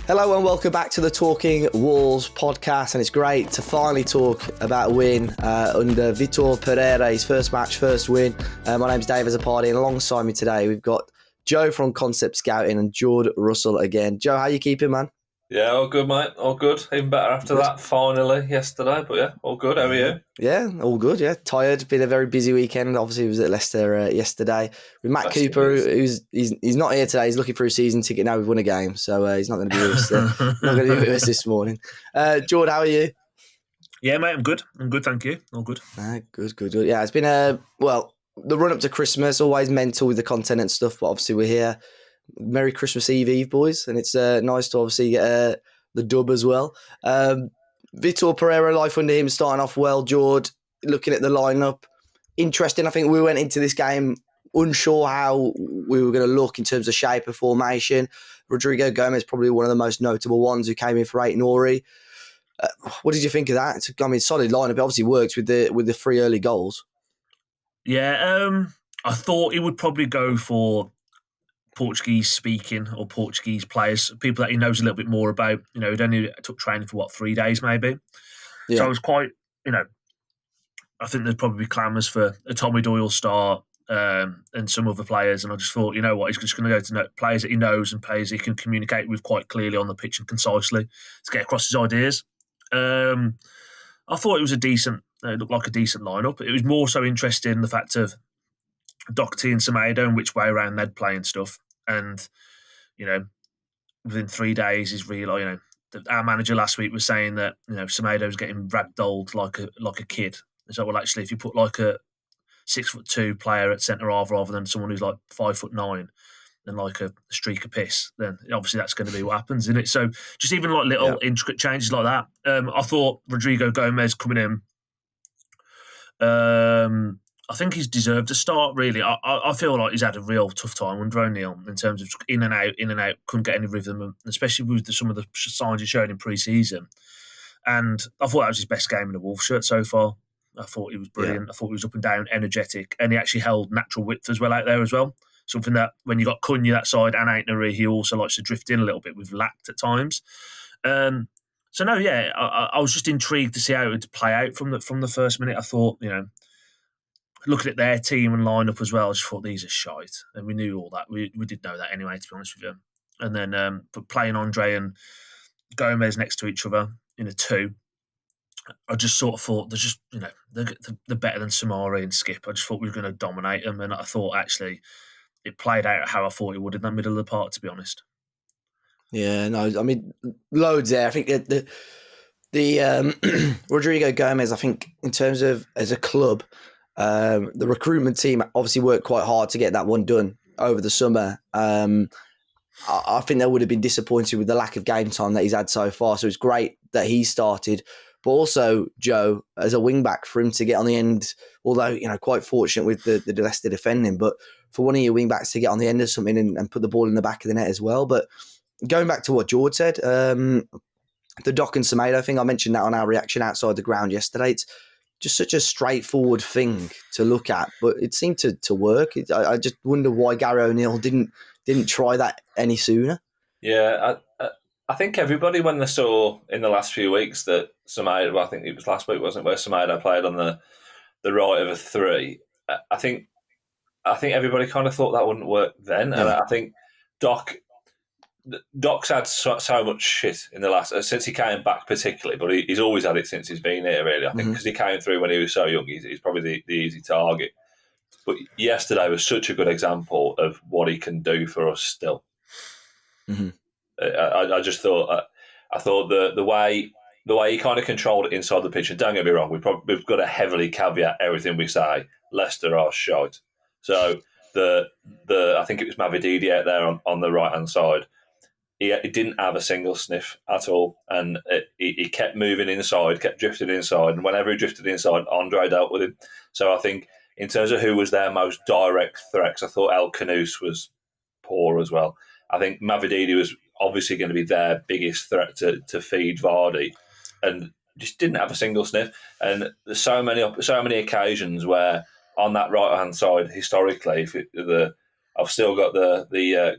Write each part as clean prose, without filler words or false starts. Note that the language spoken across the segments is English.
Hello and welcome back to the Talking Walls podcast, and it's great to finally talk about a win under Vitor Pereira, his first match, first win. My name's Dave Azzopardi, and alongside me today we've got Joe from Concept Scouting and Jord Russell again. Joe, how you keeping, man? Yeah, all good, mate. All good. Even better after that, finally, yesterday. But yeah, all good. How are you? Yeah, all good, yeah. Tired. Been a very busy weekend. Obviously, he was at Leicester yesterday. With Matt Cooper, he's not here today. He's looking for a season ticket now. We've won a game, so he's not going to be with us. Not going to be with us this morning. Jord, how are you? Yeah, mate, I'm good. Thank you. All good. Good. Yeah, it's been the run up to Christmas, always mental with the content and stuff, but obviously we're here. Merry Christmas Eve, boys, and it's nice to obviously get the dub as well. Vitor Pereira, life under him, starting off well. Jord, looking at the lineup, interesting. I think we went into this game unsure how we were going to look in terms of shape of formation. Rodrigo Gomez, probably one of the most notable ones, who came in for Aït-Nouri. What did you think of that? Solid lineup. It obviously works with the 3 early goals. Yeah, I thought he would probably go for Portuguese speaking or Portuguese players, people that he knows a little bit more about. He'd only took training for 3 days maybe. Yeah. So I was quite, I think there'd probably be clamours for a Tommy Doyle start and some other players. And I just thought, he's just going to go to players that he knows and players he can communicate with quite clearly on the pitch and concisely to get across his ideas. I thought it looked like a decent lineup. It was more so interesting in the fact of Doherty and Semedo and which way around they'd play and stuff. And, within 3 days, he's realised, our manager last week was saying that, Semedo's getting ragdolled like a kid. So, well, actually, if you put like a 6'2" player at centre half rather than someone who's like 5'9" and like a streak of piss, then obviously that's going to be what happens, isn't it? So just even like little intricate changes like that. I thought Rodrigo Gomez coming in, I think he's deserved a start, really. I feel like he's had a real tough time under O'Neill in terms of in and out, couldn't get any rhythm, especially with some of the signs he showed in pre-season. And I thought that was his best game in the Wolves shirt so far. I thought he was brilliant. Yeah. I thought he was up and down, energetic, and he actually held natural width as well out there as well. Something that when you got Cunha that side and Aït-Nouri, he also likes to drift in a little bit. We've lacked at times. I was just intrigued to see how it would play out from the first minute. I thought, looking at their team and lineup as well, I just thought these are shite, and we knew all that. We did know that anyway, to be honest with you. And then, but playing Andre and Gomez next to each other in a 2, I just sort of thought they're just they're better than Samari and Skip. I just thought we were going to dominate them, and I thought actually it played out how I thought it would in the middle of the park, to be honest. Yeah, no, I mean loads there. I think the Rodrigo Gomez, I think in terms of as a club. The recruitment team obviously worked quite hard to get that one done over the summer. I think they would have been disappointed with the lack of game time that he's had so far. So it's great that he started, but also Joe as a wing back for him to get on the end. Although quite fortunate with the Leicester defending, but for one of your wing backs to get on the end of something and put the ball in the back of the net as well. But going back to what Jord said, the Doc and Semedo thing, I mentioned that on our reaction outside the ground yesterday. It's just such a straightforward thing to look at, but it seemed to work. I just wonder why Gary O'Neill didn't try that any sooner. Yeah, I think everybody, when they saw in the last few weeks that Semedo, I think it was last week, wasn't it, where Semedo played on the right of a 3, I think everybody kind of thought that wouldn't work then. Yeah. And I think Doc's had so much shit in the last since he came back, particularly, but he's always had it since he's been here. Really, I think because he came through when he was so young, he's probably the easy target. But yesterday was such a good example of what he can do for us still. Mm-hmm. I just thought I thought the way he kind of controlled it inside the pitch. And don't get me wrong, we've got to heavily caveat everything we say. Leicester are shite. So I think it was Mavididi out there on the right hand side. He didn't have a single sniff at all, and he kept moving inside, kept drifting inside, and whenever he drifted inside, Andre dealt with him. So I think in terms of who was their most direct threats, I thought El Kanous was poor as well. I think Mavididi was obviously going to be their biggest threat to feed Vardy, and just didn't have a single sniff. And there's so many occasions where on that right hand side, historically, I've still got the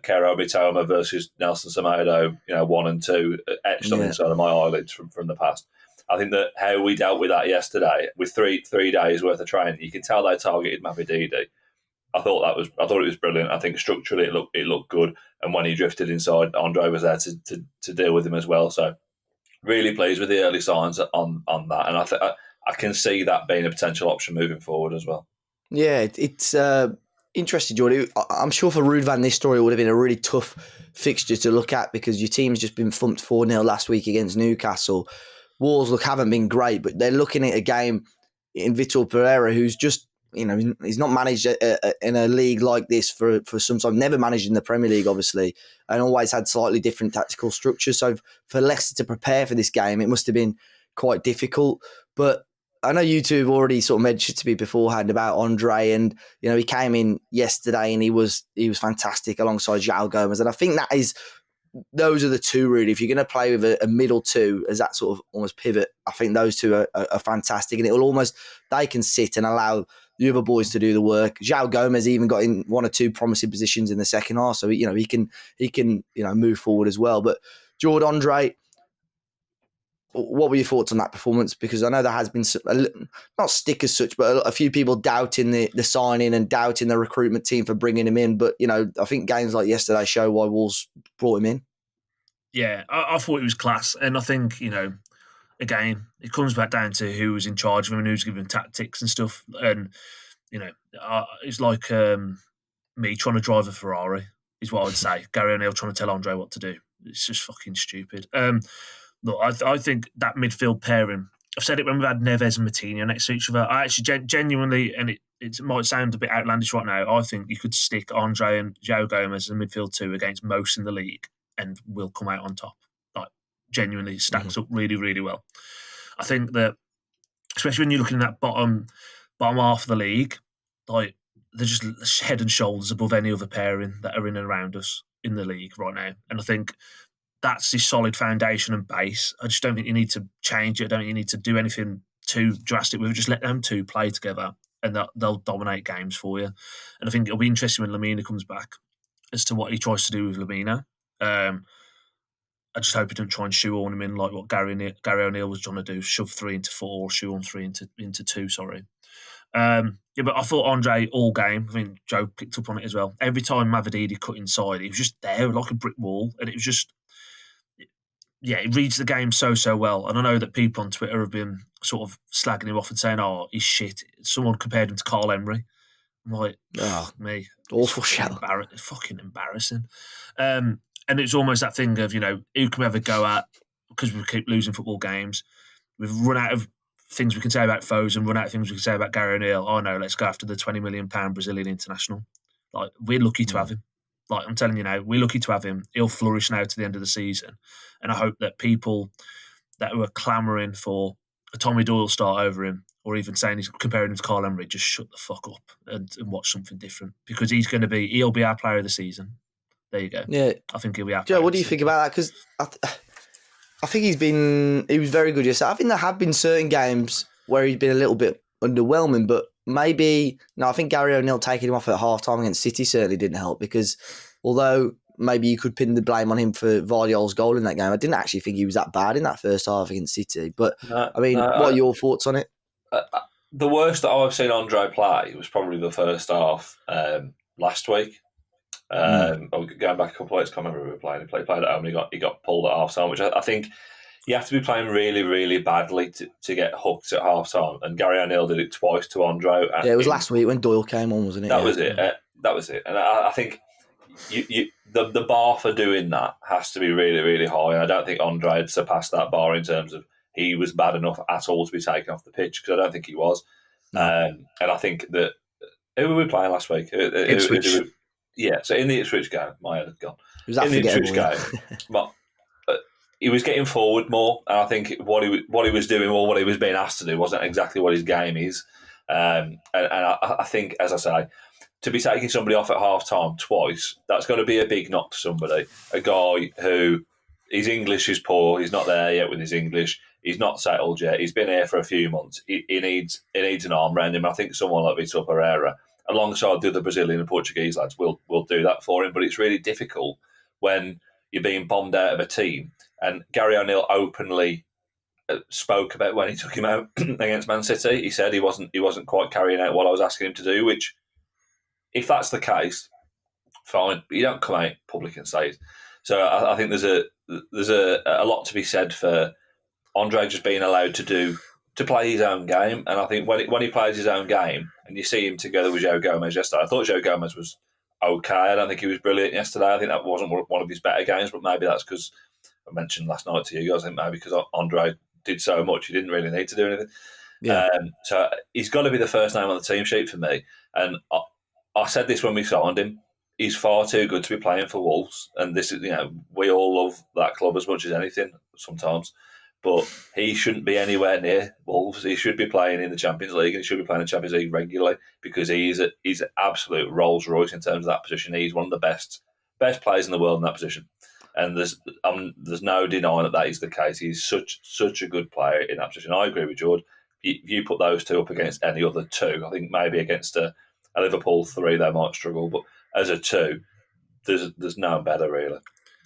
Kero Mitoma versus Nelson Semedo, 1 and 2 etched on the inside of my eyelids from the past. I think that how we dealt with that yesterday, with three days worth of training, you can tell they targeted Mavididi. I thought it was brilliant. I think structurally it looked good, and when he drifted inside, Andre was there to deal with him as well. So really pleased with the early signs on that, and I can see that being a potential option moving forward as well. Yeah, it's interesting, Jordy. I'm sure for Ruud van Nistelrooy it would have been a really tough fixture to look at because your team's just been thumped 4-0 last week against Newcastle. Wolves haven't been great, but they're looking at a game in Vitor Pereira, who's just, he's not managed in a league like this for some time, never managed in the Premier League, obviously, and always had slightly different tactical structures. So for Leicester to prepare for this game, it must have been quite difficult. But I know you two have already sort of mentioned to me beforehand about Andre, and he came in yesterday and he was fantastic alongside João Gomes, and I think those are the two really. If you're going to play with a middle two as that sort of almost pivot, I think those two are fantastic, and they can sit and allow the other boys to do the work. João Gomes even got in one or two promising positions in the second half, so he can move forward as well. But Jord, Andre, what were your thoughts on that performance? Because I know there has been not stick as such, but a few people doubting the signing and doubting the recruitment team for bringing him in. But I think games like yesterday show why Wolves brought him in. Yeah, I thought it was class, and I think again, it comes back down to who was in charge of him and who's giving tactics and stuff. And it's like me trying to drive a Ferrari is what I would say. Gary O'Neill trying to tell Andre what to do. It's just fucking stupid. Look, I think that midfield pairing, I've said it when we've had Neves and Matinho next to each other. I actually genuinely, and it might sound a bit outlandish right now, I think you could stick Andre and João Gomes as a midfield two against most in the league and we'll come out on top. Like, genuinely stacks up really, really well. I think that, especially when you're looking at that bottom half of the league, like, they're just head and shoulders above any other pairing that are in and around us in the league right now. And I think that's the solid foundation and base. I just don't think you need to change it. I don't think you need to do anything too drastic with it. Just let them two play together and they'll dominate games for you. And I think it'll be interesting when Lamina comes back as to what he tries to do with Lamina. I just hope he doesn't try and shoehorn him in like what Gary O'Neill was trying to do, shove 3 into 4 or shoehorn 3 into 2, sorry. But I thought Andre all game, I think Joe picked up on it as well. Every time Mavididi cut inside, he was just there like a brick wall. And it was just, he reads the game so well. And I know that people on Twitter have been sort of slagging him off and saying, oh, he's shit. Someone compared him to Carl Emery. I'm like, me. Awful shell. Fucking embarrassing. And it's almost that thing of, who can we ever go at because we keep losing football games. We've run out of things we can say about Foes and run out of things we can say about Gary O'Neill. Oh, no, let's go after the £20 million Brazilian international. Like, we're lucky to have him. Like, I'm telling you now, we're lucky to have him. He'll flourish now to the end of the season. And I hope that people that were clamouring for a Tommy Doyle start over him or even saying he's comparing him to Carl Emery, just shut the fuck up and watch something different because he'll be our player of the season. There you go. Yeah. I think he'll be our Joe, what do you think about that? Because I think he was very good yesterday. I think there have been certain games where he's been a little bit underwhelming, but maybe, I think Gary O'Neill taking him off at half-time against City certainly didn't help because although maybe you could pin the blame on him for Vardiol's goal in that game, I didn't actually think he was that bad in that first half against City. But, what are your thoughts on it? The worst that I've seen Andre play was probably the first half last week. Going back a couple of weeks, I can't remember who we were playing. He played at home and he got pulled at half-time, which I think you have to be playing really, really badly to get hooked at half-time. And Gary O'Neill did it twice to Andre. Yeah, it was last week when Doyle came on, wasn't it? That was it. That was it. And I think the bar for doing that has to be really, really high. And I don't think Andre had surpassed that bar in terms of he was bad enough at all to be taken off the pitch because I don't think he was. No. And I think that who were we playing last week? Ipswich. Yeah, so in the Ipswich game, my head had gone. Was in the Ipswich game, but he was getting forward more, and I think what he was doing or what he was being asked to do wasn't exactly what his game is. And I think, as I say, to be taking somebody off at half time twice, that's going to be a big knock to somebody. A guy who his English is poor, he's not there yet with his English, he's not settled yet, he's been here for a few months. He needs an arm around him. I think someone like Vitor Pereira alongside the other Brazilian and Portuguese lads, will do that for him. But it's really difficult when you're being bombed out of a team. And Gary O'Neill openly spoke about when he took him out against Man City. He said he wasn't quite carrying out what I was asking him to do. Which, if that's the case, fine. But you don't come out public and say it. So I think there's a lot to be said for Andre just being allowed to play his own game. And I think when he plays his own game, and you see him together with Joe Gomez yesterday, I thought Joe Gomez was okay. I don't think he was brilliant yesterday. I think that wasn't one of his better games, but maybe that's because I mentioned last night to you guys, I think maybe because Andre did so much, he didn't really need to do anything. Yeah. So he's got to be the first name on the team sheet for me. And I said this when we signed him. He's far too good to be playing for Wolves. And this is, we all love that club as much as anything sometimes. But he shouldn't be anywhere near Wolves. He should be playing in the Champions League, and he should be playing in the Champions League regularly, because he's an absolute Rolls Royce in terms of that position. He's one of the best players in the world in that position. And there's no denying that is the case. He's such a good player in that position. I agree with Jord. If you put those two up against any other two, I think maybe against a Liverpool 3 they might struggle, but as a 2, there's no better really.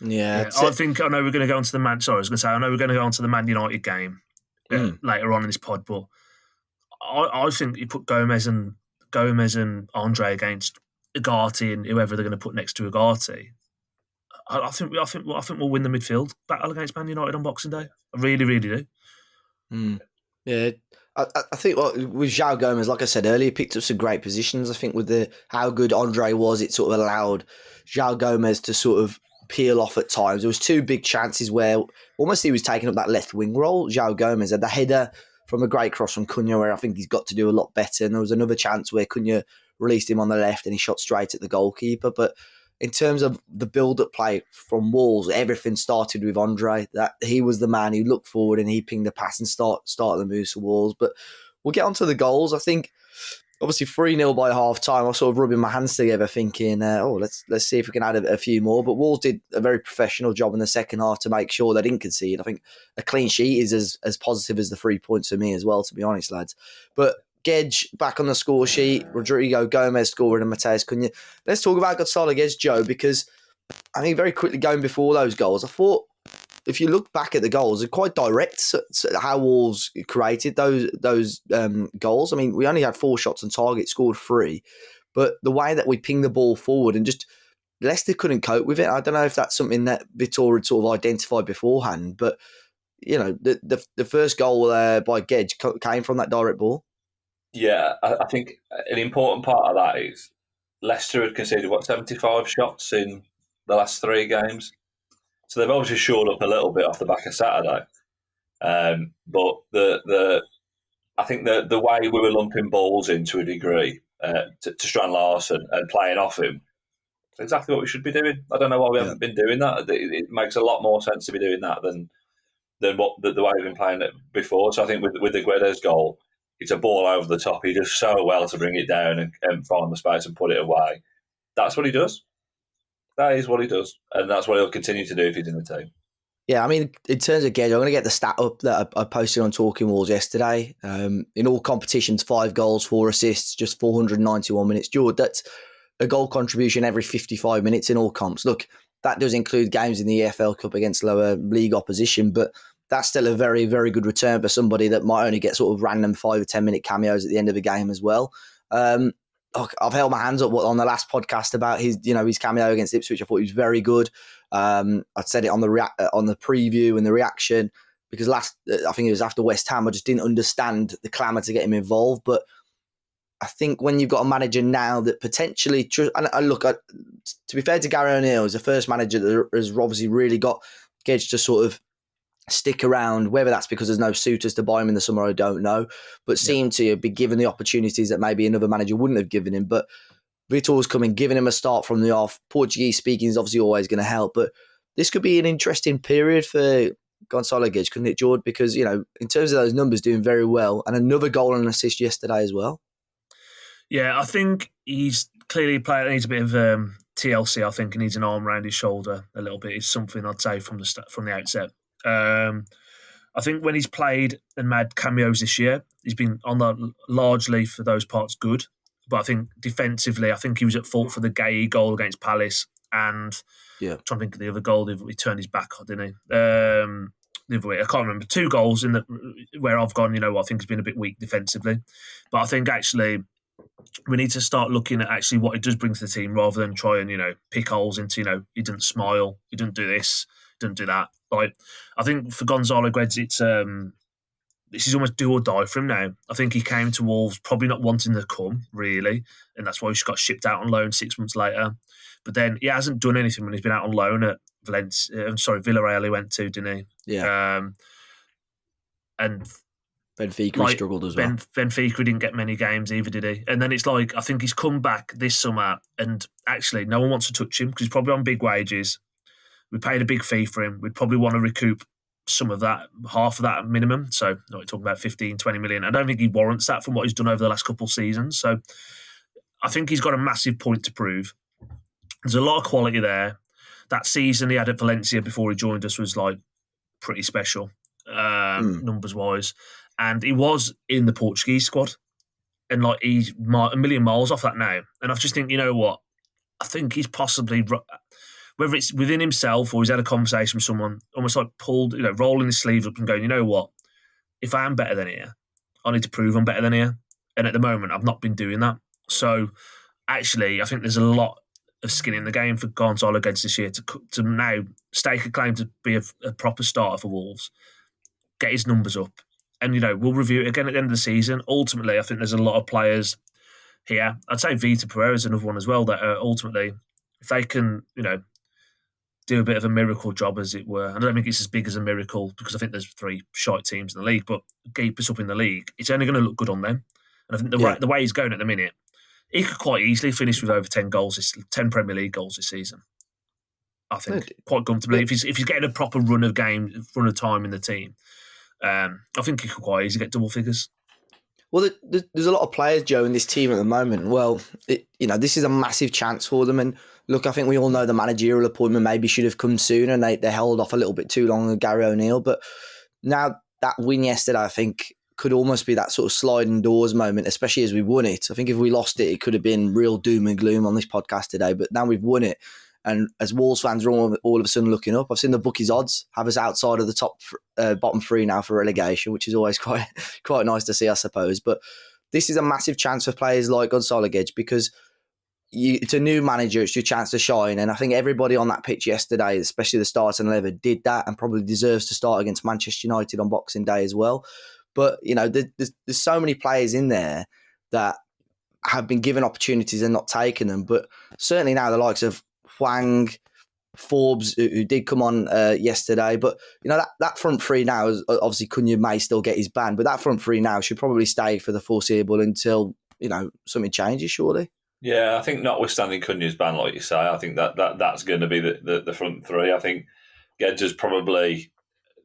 Yeah, I know we're going to go on to the Man. Sorry, I was going to say I know we're going to go on to the Man United game later on in this pod, but I think you put Gomez and Andre against Ugarte and whoever they're going to put next to Ugarte. I think we'll win the midfield battle against Man United on Boxing Day. I really, really do. Yeah, I think with João Gomez, like I said earlier, he picked up some great positions. I think with how good Andre was, it sort of allowed João Gomez to sort of peel off at times. There was 2 big chances where almost he was taking up that left wing role. João Gomez had the header from a great cross from Cunha, where I think he's got to do a lot better. And there was another chance where Cunha released him on the left and he shot straight at the goalkeeper. But in terms of the build-up play from Wolves, everything started with Andre. That he was the man who looked forward and he pinged the pass and started the moves for Wolves. But we'll get on to the goals. I think obviously 3-0 by half-time. I was sort of rubbing my hands together thinking, let's see if we can add a few more. But Wolves did a very professional job in the second half to make sure they didn't concede. I think a clean sheet is as positive as the 3 points for me as well, to be honest, lads. But Gedge back on the score sheet, Rodrigo Gomez scoring and Mateus Cunha. Let's talk about Gonzalo Guedes, Joe, because I think very quickly going before those goals, I thought if you look back at the goals, they're quite direct how Wolves created those goals. I mean, we only had 4 shots on target, scored 3, but the way that we pinged the ball forward and just Leicester couldn't cope with it. I don't know if that's something that Vitor had sort of identified beforehand, but the first goal by Gedge came from that direct ball. Yeah, I think an important part of that is Leicester had conceded 75 shots in the last 3 games, so they've obviously shored up a little bit off the back of Saturday. But I think the way we were lumping balls in to a degree to Strand Larsen and playing off him, it's exactly what we should be doing. I don't know why we haven't been doing that. It makes a lot more sense to be doing that than what the way we've been playing it before. So I think with the Guedes goal, it's a ball over the top. He does so well to bring it down and find the space and put it away. That's what he does. That is what he does. And that's what he'll continue to do if he's in the team. Yeah, I mean, in terms of Gedge, I'm going to get the stat up that I posted on Talking Walls yesterday. In all competitions, 5 goals, 4 assists, just 491 minutes. George, that's a goal contribution every 55 minutes in all comps. Look, that does include games in the EFL Cup against lower league opposition, but that's still a very, very good return for somebody that might only get sort of random 5 or 10 minute cameos at the end of a game as well. I've held my hands up on the last podcast about his cameo against Ipswich. I thought he was very good. I said it on the preview and the reaction because I think it was after West Ham. I just didn't understand the clamour to get him involved. But I think when you've got a manager now that potentially, to be fair to Gary O'Neill, is the first manager that has obviously really got Gedge to sort of stick around, whether that's because there's no suitors to buy him in the summer, I don't know, but seem to be given the opportunities that maybe another manager wouldn't have given him. But Vitor's coming, giving him a start from the off. Portuguese speaking is obviously always going to help, but this could be an interesting period for Gonzalo Guedes, couldn't it, Jord? Because, in terms of those numbers, doing very well, and another goal and an assist yesterday as well. Yeah, I think he's clearly a player that needs a bit of TLC. I think he needs an arm around his shoulder a little bit. Is something I'd say from the outset. I think when he's played and made cameos this year, he's been on that largely for those parts good. But I think defensively, I think he was at fault for the Gay goal against Palace, and I'm trying to think of the other goal. He turned his back, didn't he? The other way, I can't remember. 2 goals in where I've gone, you know what, I think he's been a bit weak defensively. But I think actually we need to start looking at actually what it does bring to the team rather than try and, you know, pick holes into, you know, he didn't smile, he didn't do this, he didn't do that. Like, I think for Gonzalo Guedes, it's this is almost do or die for him now. I think he came to Wolves probably not wanting to come, really, and that's why he got shipped out on loan 6 months later. But then he hasn't done anything when he's been out on loan at Villarreal he went to, didn't he? Yeah. And Benfica struggled as well. Benfica didn't get many games either, did he? And then it's like, I think he's come back this summer and actually no one wants to touch him because he's probably on big wages. We paid a big fee for him. We'd probably want to recoup some of that, half of that minimum. So we're talking about 15, 20 million. I don't think he warrants that from what he's done over the last couple of seasons. So I think he's got a massive point to prove. There's a lot of quality there. That season he had at Valencia before he joined us was like pretty special, numbers wise. And he was in the Portuguese squad. And like he's a million miles off that now. And I just think, you know what? I think he's possibly, whether it's within himself or he's had a conversation with someone, almost like pulled, you know, rolling his sleeves up and going, you know what? If I am better than here, I need to prove I'm better than here. And at the moment, I've not been doing that. So actually, I think there's a lot of skin in the game for Gonzalo Guedes this year to now stake a claim to be a proper starter for Wolves, get his numbers up. And, you know, we'll review it again at the end of the season. Ultimately, I think there's a lot of players here. I'd say Vitor Pereira is another one as well that ultimately, if they can, you know, do a bit of a miracle job, as it were. I don't think it's as big as a miracle because I think there's 3 shite teams in the league, but keep us up in the league, it's only going to look good on them. And I think the way he's going at the minute, he could quite easily finish with over 10 Premier League goals this season. I think quite comfortably. If he's getting a proper run of time in the team, I think he could quite easily get double figures. Well, there's a lot of players, Joe, in this team at the moment. Well, this is a massive chance for them. And look, I think we all know the managerial appointment maybe should have come sooner, and they held off a little bit too long with Gary O'Neill. But now that win yesterday, I think, could almost be that sort of sliding doors moment, especially as we won it. I think if we lost it, it could have been real doom and gloom on this podcast today. But now we've won it. And as Wolves fans are all of a sudden looking up, I've seen the bookies' odds have us outside of the bottom 3 now for relegation, which is always quite nice to see, I suppose. But this is a massive chance for players like Gonzalo Guedes because it's a new manager, it's your chance to shine. And I think everybody on that pitch yesterday, especially the starting 11, did that and probably deserves to start against Manchester United on Boxing Day as well. But, you know, there's so many players in there that have been given opportunities and not taken them. But certainly now the likes of Hwang, Forbes, who did come on yesterday. But, you know, that front 3 now, is obviously Cunha may still get his ban, but that front 3 now should probably stay for the foreseeable until, you know, something changes, surely. Yeah, I think notwithstanding Cunha's ban, like you say, I think that's going to be the front 3. I think Guedes is probably,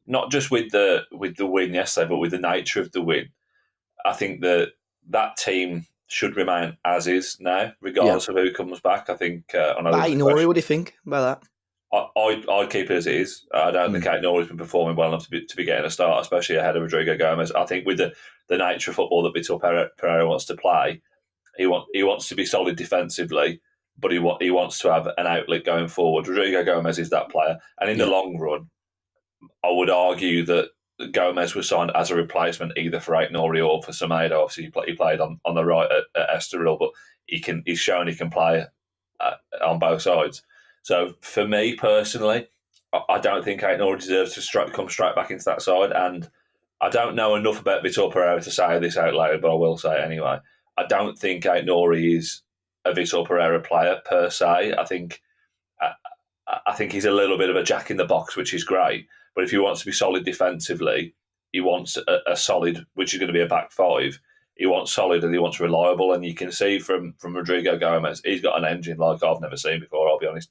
not just with the win yesterday, but with the nature of the win, I think that team should remain as is now, regardless of who comes back. I think Aït-Nouri, what do you think about that? I'd keep it as it is. I don't think Aït-Nouri's been performing well enough to be getting a start, especially ahead of Rodrigo Gomez. I think with the nature of football that Vitor Pereira wants to play, he wants to be solid defensively, but he wants to have an outlet going forward. Rodrigo Gomez is that player, and in the long run, I would argue that Gomez was signed as a replacement either for Aït-Nouri or for Semedo. Obviously, he played on the right at Estoril, but he's shown he can play on both sides. So for me personally, I don't think Aït-Nouri deserves to come straight back into that side. And I don't know enough about Vitor Pereira to say this out loud, but I will say it anyway. I don't think Aït-Nouri is a Vitor Pereira player per se. I think he's a little bit of a jack in the box, which is great. But if he wants to be solid defensively, he wants a solid, which is going to be a back 5. He wants solid and he wants reliable. And you can see from Rodrigo Gomez, he's got an engine like I've never seen before, I'll be honest.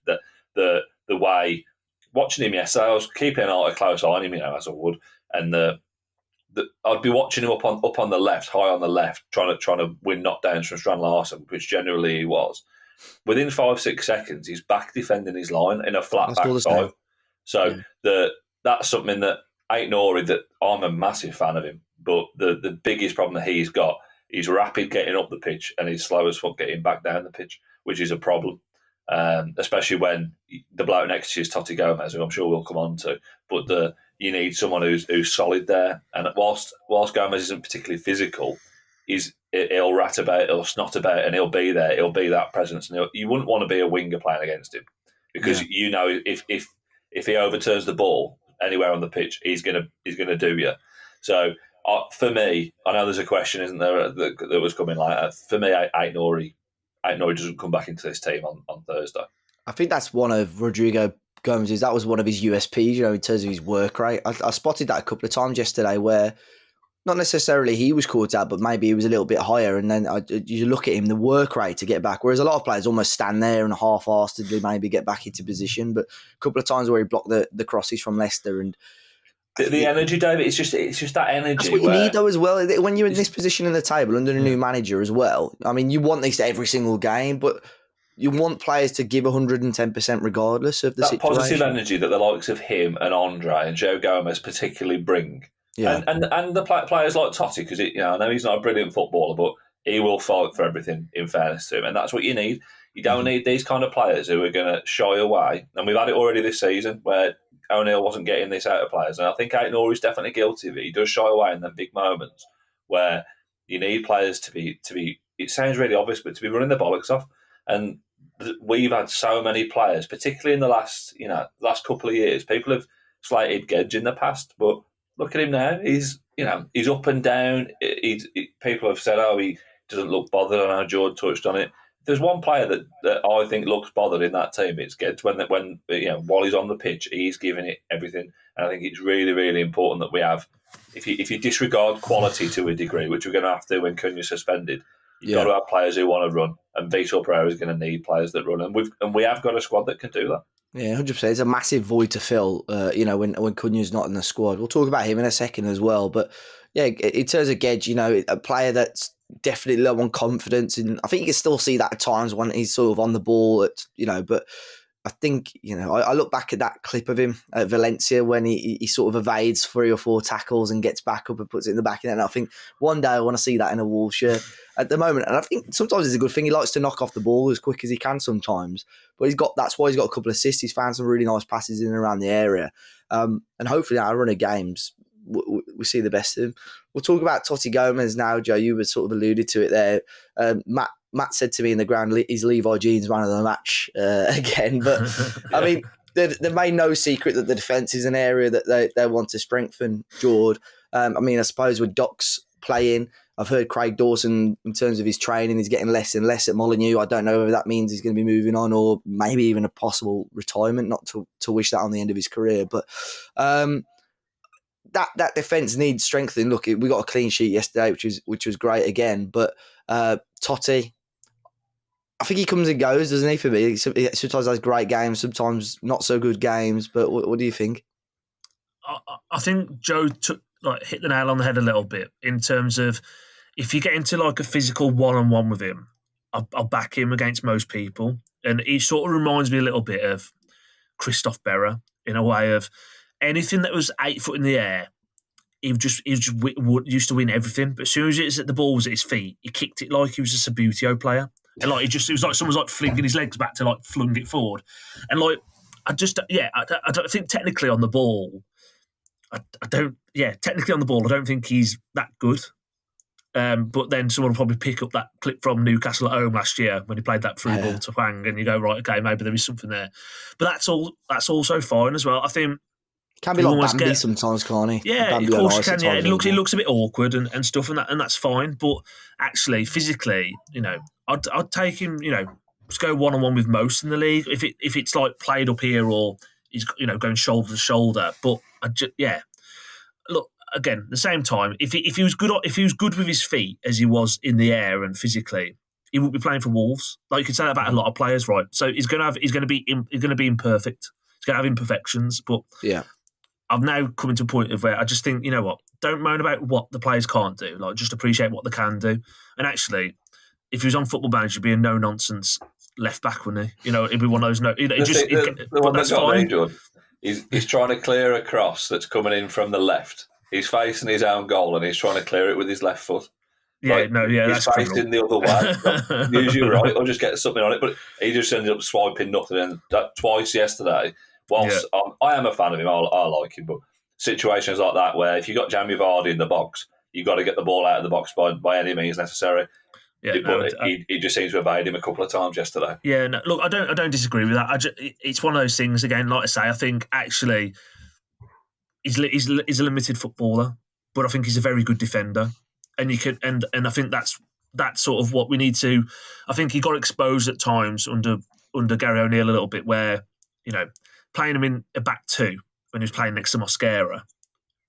The way, watching him yesterday, I was keeping a close eye on him, you know, as I would. And I'd be watching him up on the left, high on the left, trying to win knockdowns from Strand Larsen, which generally he was. Within 5-6 seconds, he's back defending his line in a flat back 5. So that's something that Aït-Nouri, that I'm a massive fan of him, but the biggest problem that he's got He's rapid getting up the pitch and he's slow as fuck getting back down the pitch, which is a problem. Especially when the bloke next to you is Totti Gomez, who I'm sure we'll come on to. But you need someone who's solid there. And whilst Gomez isn't particularly physical, he'll rat about, he'll snot about, and he'll be there. He'll be that presence. And you wouldn't want to be a winger playing against him because you know if he overturns the ball anywhere on the pitch, he's gonna do you. So for me, I know there's a question, isn't there, that was coming like that. For me, Aït-Nouri doesn't come back into this team on Thursday. I think that's one of Rodrigo Gomez's. That was one of his USPs, in terms of his work rate. I spotted that a couple of times yesterday where not necessarily he was caught out, but maybe he was a little bit higher. And then you look at him, the work rate to get back, whereas a lot of players almost stand there and half-heartedly maybe get back into position. But a couple of times where he blocked the crosses from Leicester and the energy, David, it's just that energy. That's what you need, though, as well. When you're in this position in the table under a new manager as well, I mean, you want this every single game, but you want players to give 110% regardless of the situation. That positive energy that the likes of him and Andre and Joe Gomez particularly bring. Yeah. And the players like Totti, because I know he's not a brilliant footballer, but he will fight for everything, in fairness to him. And that's what you need. You don't need these kind of players who are going to shy away. And we've had it already this season where O'Neill wasn't getting this out of players. And I think Aït-Nouri is definitely guilty of it. He does shy away in them big moments where you need players to be. It sounds really obvious, but to be running the bollocks off. And we've had so many players, particularly in the last couple of years. People have slated Gedge in the past, but look at him now. He's up and down. People have said, he doesn't look bothered. I know Jord touched on it. There's one player that I think looks bothered in that team. It's Gedge. When while he's on the pitch, he's giving it everything. And I think it's really, really important that we have. If you disregard quality to a degree, which we're going to have to when Cunha's suspended, you've got to have players who want to run. And Vitor Pereira is going to need players that run, and we have got a squad that can do that. Yeah, 100%. It's a massive void to fill. When Cunha's not in the squad, we'll talk about him in a second as well. But yeah, in terms of Gedge, a player that's definitely low on confidence, and I think you can still see that at times when he's sort of on the ball. But I think I look back at that clip of him at Valencia when he sort of evades 3 or 4 tackles and gets back up and puts it in the back of it. And I think one day I want to see that in a Wolves shirt at the moment. And I think sometimes it's a good thing. He likes to knock off the ball as quick as he can sometimes. But that's why he's got a couple of assists. He's found some really nice passes in and around the area. And hopefully our run of games, we see the best of him. We'll talk about Totti Gomez now, Joe. You were sort of alluded to it there. Matt said to me in the ground, he's Levi Jean's man of the match again. But, I mean, they've made no secret that the defence is an area that they want to strengthen, Jord. I suppose with Doc's playing, I've heard Craig Dawson, in terms of his training, he's getting less and less at Molineux. I don't know whether that means he's going to be moving on or maybe even a possible retirement, not to wish that on the end of his career. But that defence needs strengthening. Look, we got a clean sheet yesterday, which was great again. But Totti, I think he comes and goes, doesn't he, for me? He sometimes has great games, sometimes not so good games. But what do you think? I think Joe hit the nail on the head a little bit in terms of if you get into a physical one-on-one with him, I'll back him against most people. And he sort of reminds me a little bit of Christophe Berra in a way of anything that was 8 foot in the air, he used to win everything. But as soon as the ball was at his feet, he kicked it like he was a Sabutio player. And it was like someone's flinging his legs back to flung it forward. And I don't think technically on the ball, technically on the ball, I don't think he's that good. But then someone will probably pick up that clip from Newcastle at home last year when he played that through ball to Hwang, and you go, right, okay, maybe there is something there. But that's also fine as well. I think can be like Bambi sometimes, can't he? Yeah, Bambi of course he can. Yeah, it looks a bit awkward and stuff, and that's fine. But actually, physically, I'd take him. Let's go one-on-one with most in the league. If it's played up here or he's going shoulder to shoulder. But look again. At the same time, if he was good with his feet as he was in the air and physically, he wouldn't be playing for Wolves. You could say that about a lot of players, right? So he's going to be imperfect. He's going to have imperfections, but yeah. I've now come to a point of where I just think, you know what, don't moan about what the players can't do. Just appreciate what they can do. And actually, if he was on Football Manager, he'd be a no-nonsense left back, wouldn't he? It'd be one of those the one that's got me, John, he's trying to clear a cross that's coming in from the left. He's facing his own goal and he's trying to clear it with his left foot. Like, that's facing the other way. Usually right, or just get something on it. But he just ended up swiping nothing. And that twice yesterday, whilst I am a fan of him, I like him, but situations like that where if you've got Jamie Vardy in the box, you've got to get the ball out of the box by any means necessary. He just seems to have evaded him a couple of times yesterday. Yeah, no, look, I don't disagree with that. It's one of those things, again, like I say, I think actually he's a limited footballer, but I think he's a very good defender. And you can, and I think that's sort of what we need to. I think he got exposed at times under Gary O'Neill a little bit, where playing him in a back two when he was playing next to Mosquera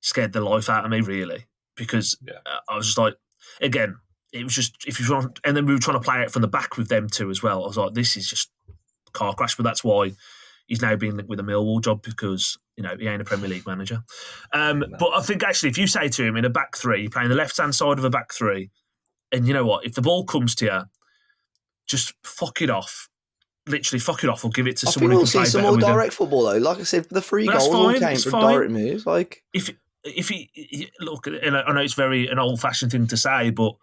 scared the life out of me, really, because I was just like, again, it was just if you want, and then we were trying to play it from the back with them too as well. I was like, this is just a car crash, but that's why he's now being linked with a Millwall job because he ain't a Premier League manager. But I think actually, if you say to him in a back three, you're playing the left-hand side of a back three, and you know what, if the ball comes to you, just fuck it off. Literally, fuck it off or give it to someone who can play better. I think we'll see some more direct football though. Like I said, the 3 goals all came from direct moves. Like if he look, and I know it's very an old-fashioned thing to say, but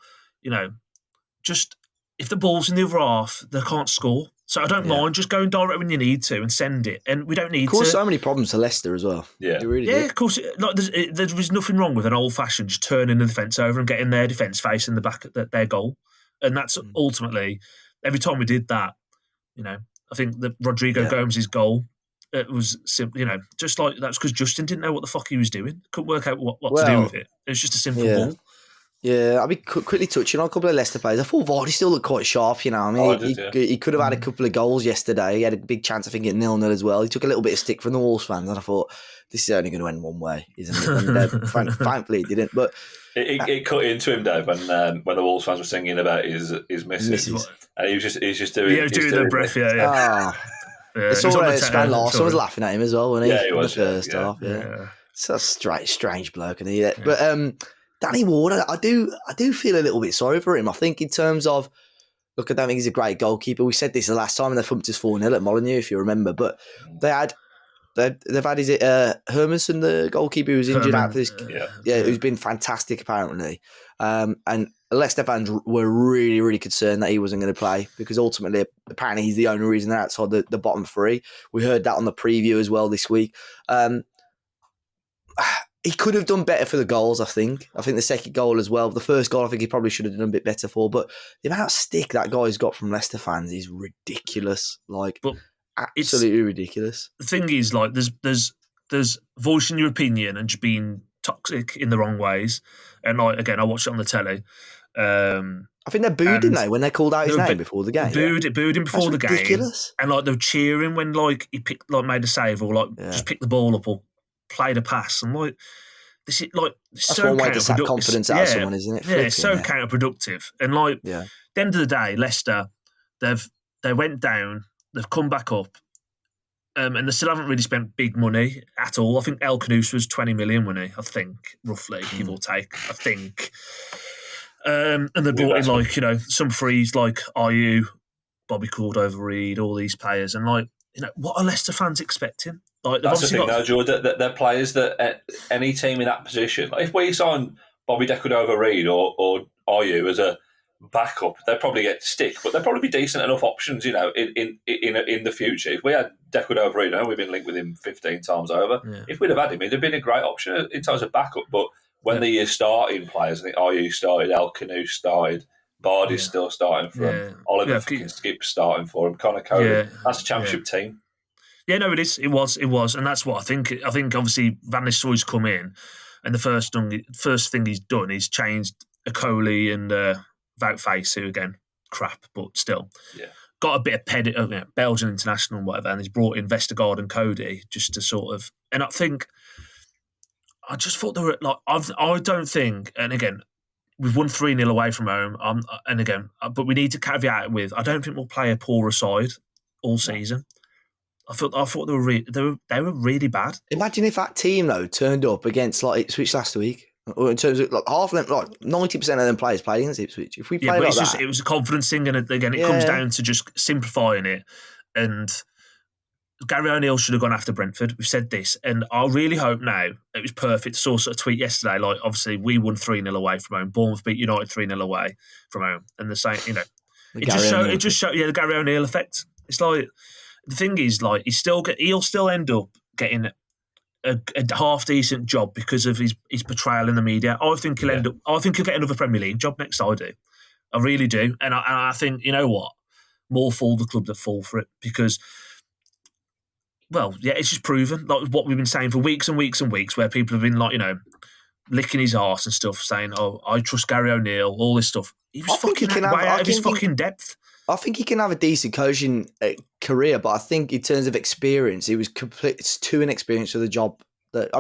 just if the ball's in the other half, they can't score. So I don't mind just going direct when you need to and send it. And we don't need to. Caused so many problems to Leicester as well. Yeah, really did. Of course. Like there was nothing wrong with an old-fashioned just turning the defence over and getting their defence facing the back at their goal. And that's ultimately, every time we did that, I think that Rodrigo Gomez's goal, it was simply, just like that's because Justin didn't know what the fuck he was doing. Couldn't work out what to do with it. It was just a simple ball. Yeah, I'll be quickly touching on a couple of Leicester players. I thought Vardy still looked quite sharp, he could have had a couple of goals yesterday. He had a big chance, I think, at 0-0 as well. He took a little bit of stick from the Wolves fans, and I thought, this is only going to end one way, isn't it? And thankfully it didn't. But it cut into him, Dave, when the Wolves fans were singing about his missus. And he was just doing... Yeah, doing the breath, It's all right. Stan Larson was laughing at him as well, wasn't he? Yeah, he was. In the first half, It's a strange bloke, isn't he? But... Danny Ward, I do feel a little bit sorry for him. I think in terms of, look, I don't think he's a great goalkeeper. We said this the last time and they thumped us 4-0 at Molineux, if you remember. But they've had, is it Hermanson, the goalkeeper who was injured out for this? Who's been fantastic apparently. And Leicester fans were really, really concerned that he wasn't going to play because ultimately, apparently he's the only reason they're outside the bottom 3. We heard that on the preview as well this week. He could have done better for the goals, I think. I think the second goal as well. The first goal, I think he probably should have done a bit better for. But the amount of stick that guy's got from Leicester fans is ridiculous. Absolutely ridiculous. The thing is, there's voicing your opinion and just being toxic in the wrong ways. And again, I watched it on the telly. I think they booed, didn't they, when they called out his name before the game? Booed him before the game. Ridiculous. And they were cheering when he picked made a save or just picked the ball up or played a pass. And this is that's so one way to sack confidence out of someone, isn't it? It's so counterproductive. And at the end of the day, Leicester, they went down, they've come back up, and they still haven't really spent big money at all. I think El Canoes was 20 million money, I think, roughly, give or take, I think. And they brought in some frees like Ayew, Bobby Cordova-Reid, all these players, and what are Leicester fans expecting? That's the thing, though, Jord, that they're players that any team in that position, if we sign Bobby Cordova-Reid or Ayew as a backup, they'd probably get stick, but they'd probably be decent enough options, in the future. If we had Cordova-Reid, we've been linked with him 15 times over. Yeah. If we'd have had him, it'd have been a great option in terms of backup. But when the year starting players, I think Ayew started, El Canoe started, Bardi's still starting for him, Oliver Skip's starting for him, Connor Cody. That's a championship team. Yeah, no, it is. It was, and that's what I think. I think obviously Van Nistelrooy's come in, and the first thing he's done is changed Okoli and Wout Faes, who again crap, but still got a bit of Belgian international and whatever, and he's brought in Vestergaard and Cody just to sort of. And I think I just thought they were I don't think, and again we've won 3-0 away from home, and again, but we need to caveat it with I don't think we'll play a poorer side all season. I thought they were really bad. Imagine if that team though turned up against Ipswich last week, or in terms of half of them, 90% of them players played against Ipswich. If we play it was a confidence thing, and again, it comes down to just simplifying it and Gary O'Neill should have gone after Brentford. We've said this, and I really hope now it was perfect. I saw a tweet yesterday, like obviously we won 3-0 away from home. Bournemouth beat United 3-0 away from home, and the same, it just showed the Gary O'Neill effect. It's like the thing is, like he'll still end up getting a half decent job because of his portrayal in the media. I think he'll end up. I think he'll get another Premier League job next. I do. I really do, and I think, you know what, more fool the club that fall for it, because. Well, yeah, it's just proven, like what we've been saying for weeks and weeks and weeks, where people have been like, licking his arse and stuff, saying, "Oh, I trust Gary O'Neill," all this stuff. He was fucking way out of his fucking depth. I think he can have a decent coaching career, but I think in terms of experience, he was it's too inexperienced for the job.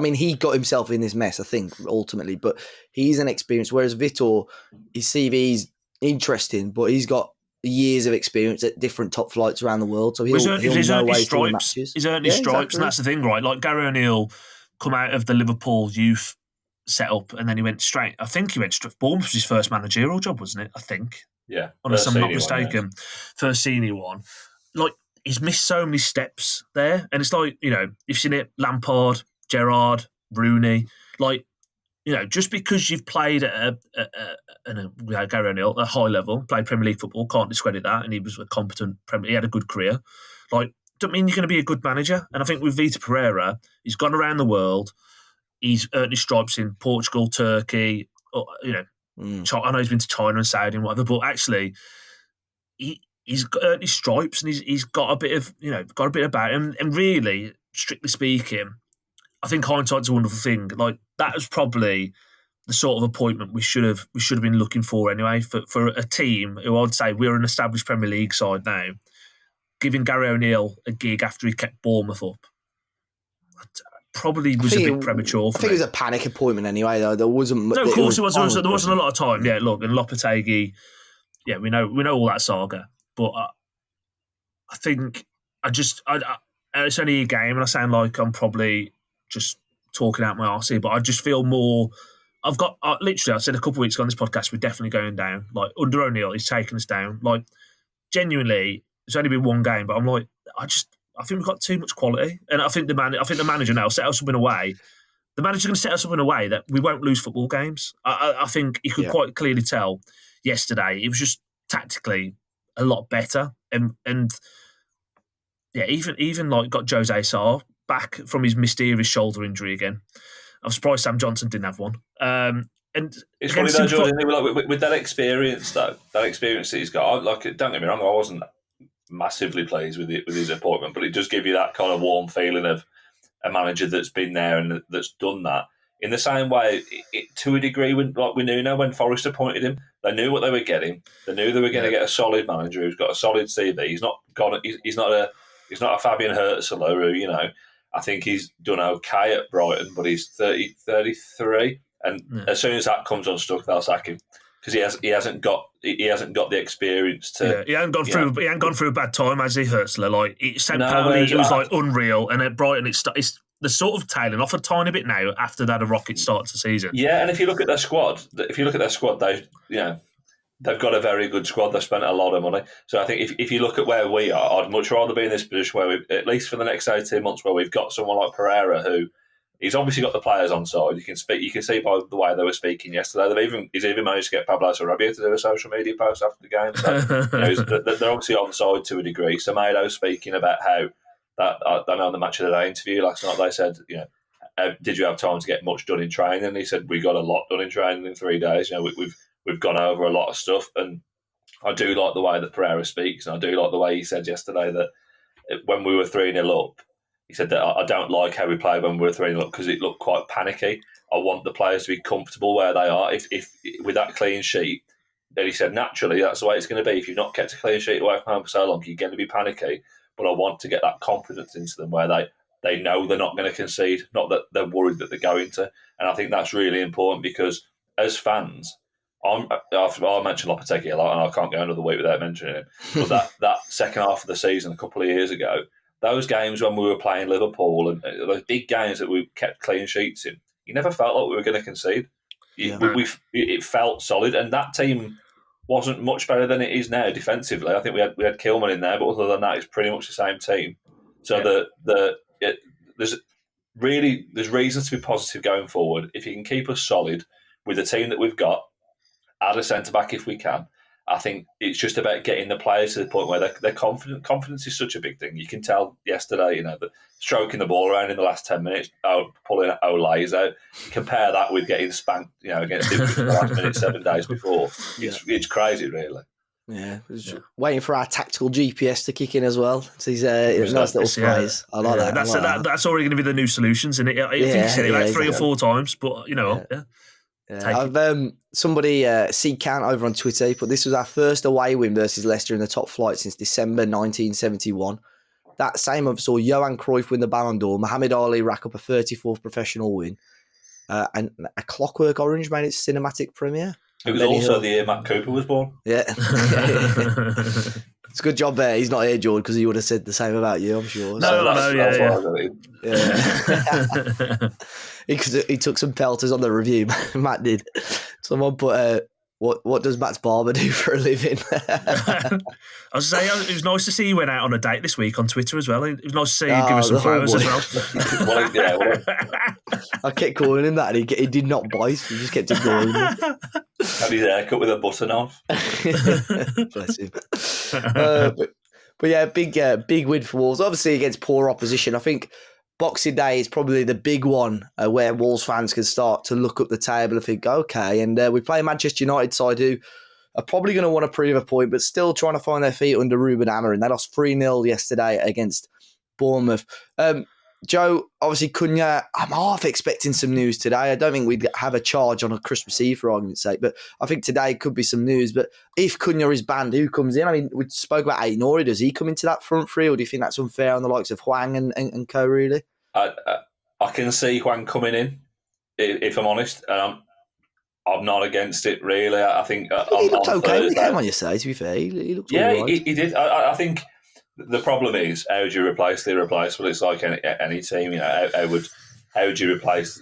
He got himself in this mess, I think, ultimately, but he's inexperienced. Whereas Vitor, his CV's interesting, but he's got years of experience at different top flights around the world, so he's earned his stripes. He's earned his stripes, and that's the thing, right? Like Gary O'Neill come out of the Liverpool youth setup, and then he went straight. I think he went straight. Bournemouth was his first managerial job, wasn't it? I think, unless I'm not mistaken, first senior one. Like he's missed so many steps there, and it's like you've seen it: Lampard, Gerrard, Rooney, like. Just because you've played at Gary O'Neill at a high level, played Premier League football, can't discredit that, and he was a competent he had a good career. Like, don't mean you're going to be a good manager. And I think with Vitor Pereira, he's gone around the world, he's earned his stripes in Portugal, Turkey, I know he's been to China and Saudi and whatever, but actually, he's earned his stripes, and he's got a bit of about him. And really, strictly speaking, I think hindsight's a wonderful thing. Like that was probably the sort of appointment we should have been looking for anyway for a team who I'd say we're an established Premier League side now. Giving Gary O'Neill a gig after he kept Bournemouth up probably was a bit premature. I think it was a panic appointment anyway. Though there wasn't. No, of course it was. There wasn't a lot of time. Yeah, look, and Lopetegui. Yeah, we know all that saga, but I think it's only a game, and I sound like I'm probably just talking out my arse here, but I just feel more. Literally, I said a couple of weeks ago on this podcast, we're definitely going down. Like under O'Neill, he's taken us down. Like genuinely, it's only been one game, but I'm like, I think we've got too much quality, and I think the manager now set us up in a way. The manager's going to set us up in a way that we won't lose football games. I think you could quite clearly tell yesterday. It was just tactically a lot better, and even like got Jose Sarr back from his mysterious shoulder injury again. I'm surprised Sam Johnson didn't have one. And it's funny though, Jordan, with that experience that he's got. Like, don't get me wrong, I wasn't massively pleased with his appointment, but it does give you that kind of warm feeling of a manager that's been there and that's done that. In the same way, to a degree, we knew now when Forrest appointed him, they knew what they were getting. They knew they were going to get a solid manager who's got a solid CV. He's not a Fabian Herzler who, I think he's done okay at Brighton, but he's 33, and as soon as that comes unstuck, they'll sack him because he hasn't got the experience to. Yeah, he hasn't gone through a bad time, has he, Herzler? Like it was like unreal, and at Brighton it's the sort of tailing off a tiny bit now after that a rocket start to season. Yeah, and if you look at their squad, they've got a very good squad. They've spent a lot of money. So I think if you look at where we are, I'd much rather be in this position where at least for the next 18 months, where we've got someone like Pereira who he's obviously got the players on side. You can see by the way they were speaking yesterday. He's even managed to get Pablo Sarabia to do a social media post after the game. So they're obviously on side to a degree. So Semedo's speaking about how that I know on the Match of the Day interview last night they said, did you have time to get much done in training? And he said we got a lot done in training in 3 days. We've gone over a lot of stuff, and I do like the way that Pereira speaks, and I do like the way he said yesterday that when we were 3-0 up, he said that I don't like how we played when we were 3-0 up because it looked quite panicky. I want the players to be comfortable where they are. If with that clean sheet, then he said naturally that's the way it's going to be. If you've not kept a clean sheet away from home for so long, you're going to be panicky. But I want to get that confidence into them where they know they're not going to concede, not that they're worried that they're going to. And I think that's really important because as fans, I mentioned Lopetegui a lot, and I can't go another week without mentioning him. But that second half of the season, a couple of years ago, those games when we were playing Liverpool and those big games that we kept clean sheets in, you never felt like we were going to concede. It felt solid, and that team wasn't much better than it is now defensively. I think we had Kilman in there, but other than that, it's pretty much the same team. So there's reasons to be positive going forward. If you can keep us solid with the team that we've got, add a centre back if we can. I think it's just about getting the players to the point where they're confident. Confidence is such a big thing. You can tell yesterday, that stroking the ball around in the last 10 minutes, pulling Olays out. Compare that with getting spanked, against him in the last minute 7 days before. It's crazy, really. Yeah, waiting for our tactical GPS to kick in as well. So he's a nice little phrase. I like that. That's already going to be the new solutions, isn't it? I think you said it like 3 or 4 times, but somebody C Count over on Twitter, but this was our first away win versus Leicester in the top flight since December 1971. That same month saw Johan Cruyff win the Ballon d'Or, Muhammad Ali rack up a 34th professional win, and a Clockwork Orange made its cinematic premiere. It was also the year Matt Cooper was born. Yeah. It's a good job there. He's not here, George, because he would have said the same about you, I'm sure. He took some pelters on the review. Matt did. Someone put, what does Matt's barber do for a living? I was saying, it was nice to see you went out on a date this week on Twitter as well. It was nice to see you give us some flowers as well. I kept calling him that, and he did not bite. He just kept ignoring me. Had his haircut with a button off. Bless him. But yeah, big win for Wolves. Obviously against poor opposition. I think Boxing Day is probably the big one where Wolves fans can start to look up the table and think, okay, and we play a Manchester United side who are probably going to want to prove a point, but still trying to find their feet under Ruben Amorim. They lost 3-0 yesterday against Bournemouth. Joe, obviously Cunha, I'm half expecting some news today. I don't think we'd have a charge on a Christmas Eve for argument's sake, but I think today could be some news. But if Cunha is banned, who comes in? I mean, we spoke about Aït-Nouri. Does he come into that front three, or do you think that's unfair on the likes of Hwang and co, really? I can see Hwang coming in, if I'm honest. I'm not against it, really. I think he looked okay when he came on, you say, to be fair. He looked all right. he did. I think the problem is, how do you replace the irreplaceable? It's like any team. How would you replace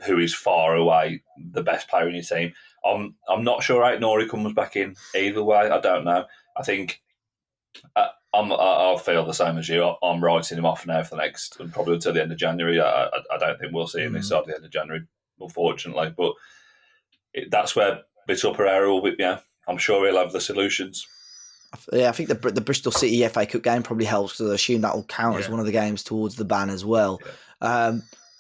who is far away the best player in your team? I'm not sure Aït-Nouri comes back in either way. I don't know. I think I'll feel the same as you. I'm writing him off now for the next, and probably until the end of January. I don't think we'll see him this side of the end of January, unfortunately. But that's where Vitor Pereira will be. Yeah, I'm sure he'll have the solutions. Yeah, I think the Bristol City FA Cup game probably helps, because I assume that will count as one of the games towards the ban as well. Yeah.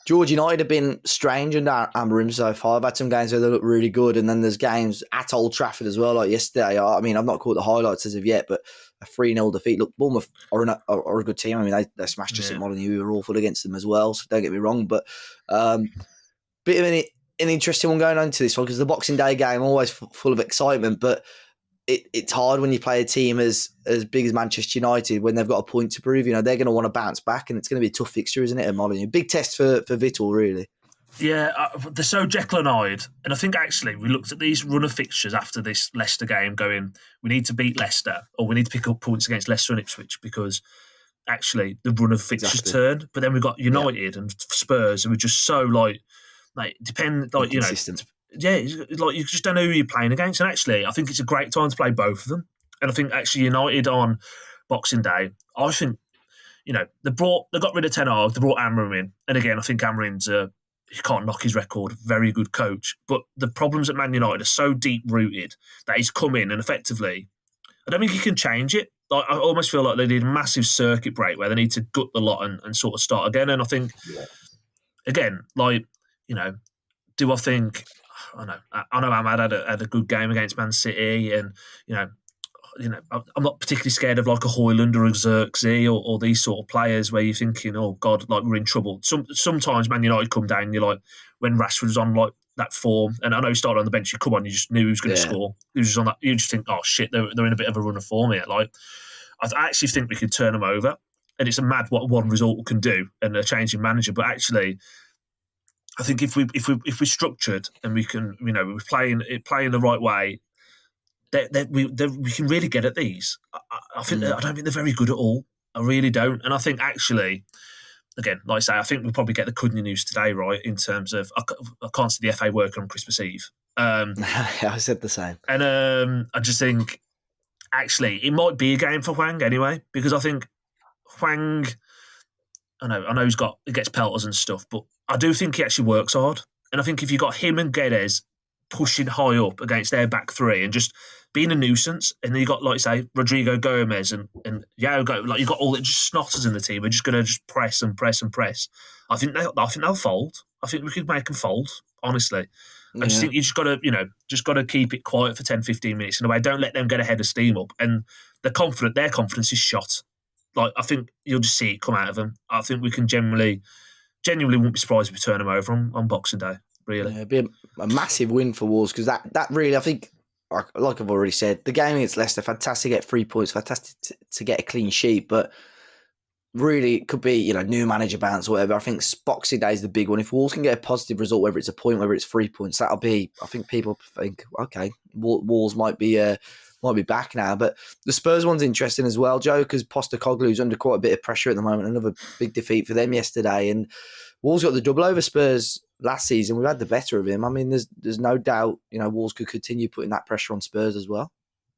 George, United have been strange under Amorim so far. I've had some games where they look really good, and then there's games at Old Trafford as well, like yesterday. I mean, I've not caught the highlights as of yet, but a 3-0 defeat. Look, Bournemouth are a good team. I mean, they smashed us at Molineux. We were awful against them as well, so don't get me wrong. But bit of an interesting one going on to this one, because the Boxing Day game always full of excitement, but it's hard when you play a team as big as Manchester United when they've got a point to prove. They're going to want to bounce back, and it's going to be a tough fixture, isn't it, at Molineux? Big test for Vitor, really. Yeah, they're so Jekyll and Hyde. And I think actually we looked at these run of fixtures after this Leicester game going, we need to beat Leicester, or we need to pick up points against Leicester and Ipswich, because actually the run of fixtures turned. But then we got United and Spurs, and we're just so inconsistent. Yeah, like you just don't know who you're playing against. And actually, I think it's a great time to play both of them. And I think actually United on Boxing Day, I think, they got rid of Ten Hag, they brought Amorim in. And again, I think Amorim's you can't knock his record, very good coach. But the problems at Man United are so deep-rooted that he's come in and effectively, I don't think he can change it. Like, I almost feel like they did a massive circuit break where they need to gut the lot and sort of start again. And I think, again, do I think... I know Ahmad had a good game against Man City, and I'm not particularly scared of like a Højlund or a Xerxes or these sort of players where you're thinking, oh God, like we're in trouble. Sometimes Man United come down, you're like, when Rashford was on like that form, and I know he started on the bench, you come on, you just knew he was going to score. He was just on that. You just think, oh shit, they're in a bit of a run of form here. Like, I actually think we could turn them over, and it's a mad what one result can do and a change in manager, but actually. I think if we're structured and we can, we're playing the right way, we can really get at these. I don't think they're very good at all. I really don't. And I think actually, again, like I say, I think we'll probably get the Cunha news today, right? In terms of I can't see the FA working on Christmas Eve. I said the same. And I just think actually it might be a game for Hwang anyway, because I think Hwang. I know he gets pelters and stuff, but I do think he actually works hard. And I think if you got him and Guedes pushing high up against their back three and just being a nuisance, and then you got, like you say, Rodrigo Gomez and Yago, like you got all the just snotters in the team are just going to just press and press and press. I think they'll fold. I think we could make them fold, honestly. I just think you just got to keep it quiet for 10, 15 minutes in a way. Don't let them get ahead of steam up. And they're confident. Their confidence is shot. Like, I think you'll just see it come out of them. I think we can genuinely won't be surprised if we turn them over on Boxing Day, really. Yeah, it'd be a massive win for Wolves, because that really, I think, like I've already said, the game against Leicester, fantastic to get 3 points, fantastic to get a clean sheet, but really it could be, new manager bounce or whatever. I think Boxing Day is the big one. If Wolves can get a positive result, whether it's a point, whether it's 3 points, that'll be, I think people think, okay, Wolves might be back now. But the Spurs one's interesting as well, Joe, because Postecoglou's under quite a bit of pressure at the moment. Another big defeat for them yesterday, and Wolves got the double over Spurs last season. We've had the better of him. I mean, there's no doubt, Wolves could continue putting that pressure on Spurs as well.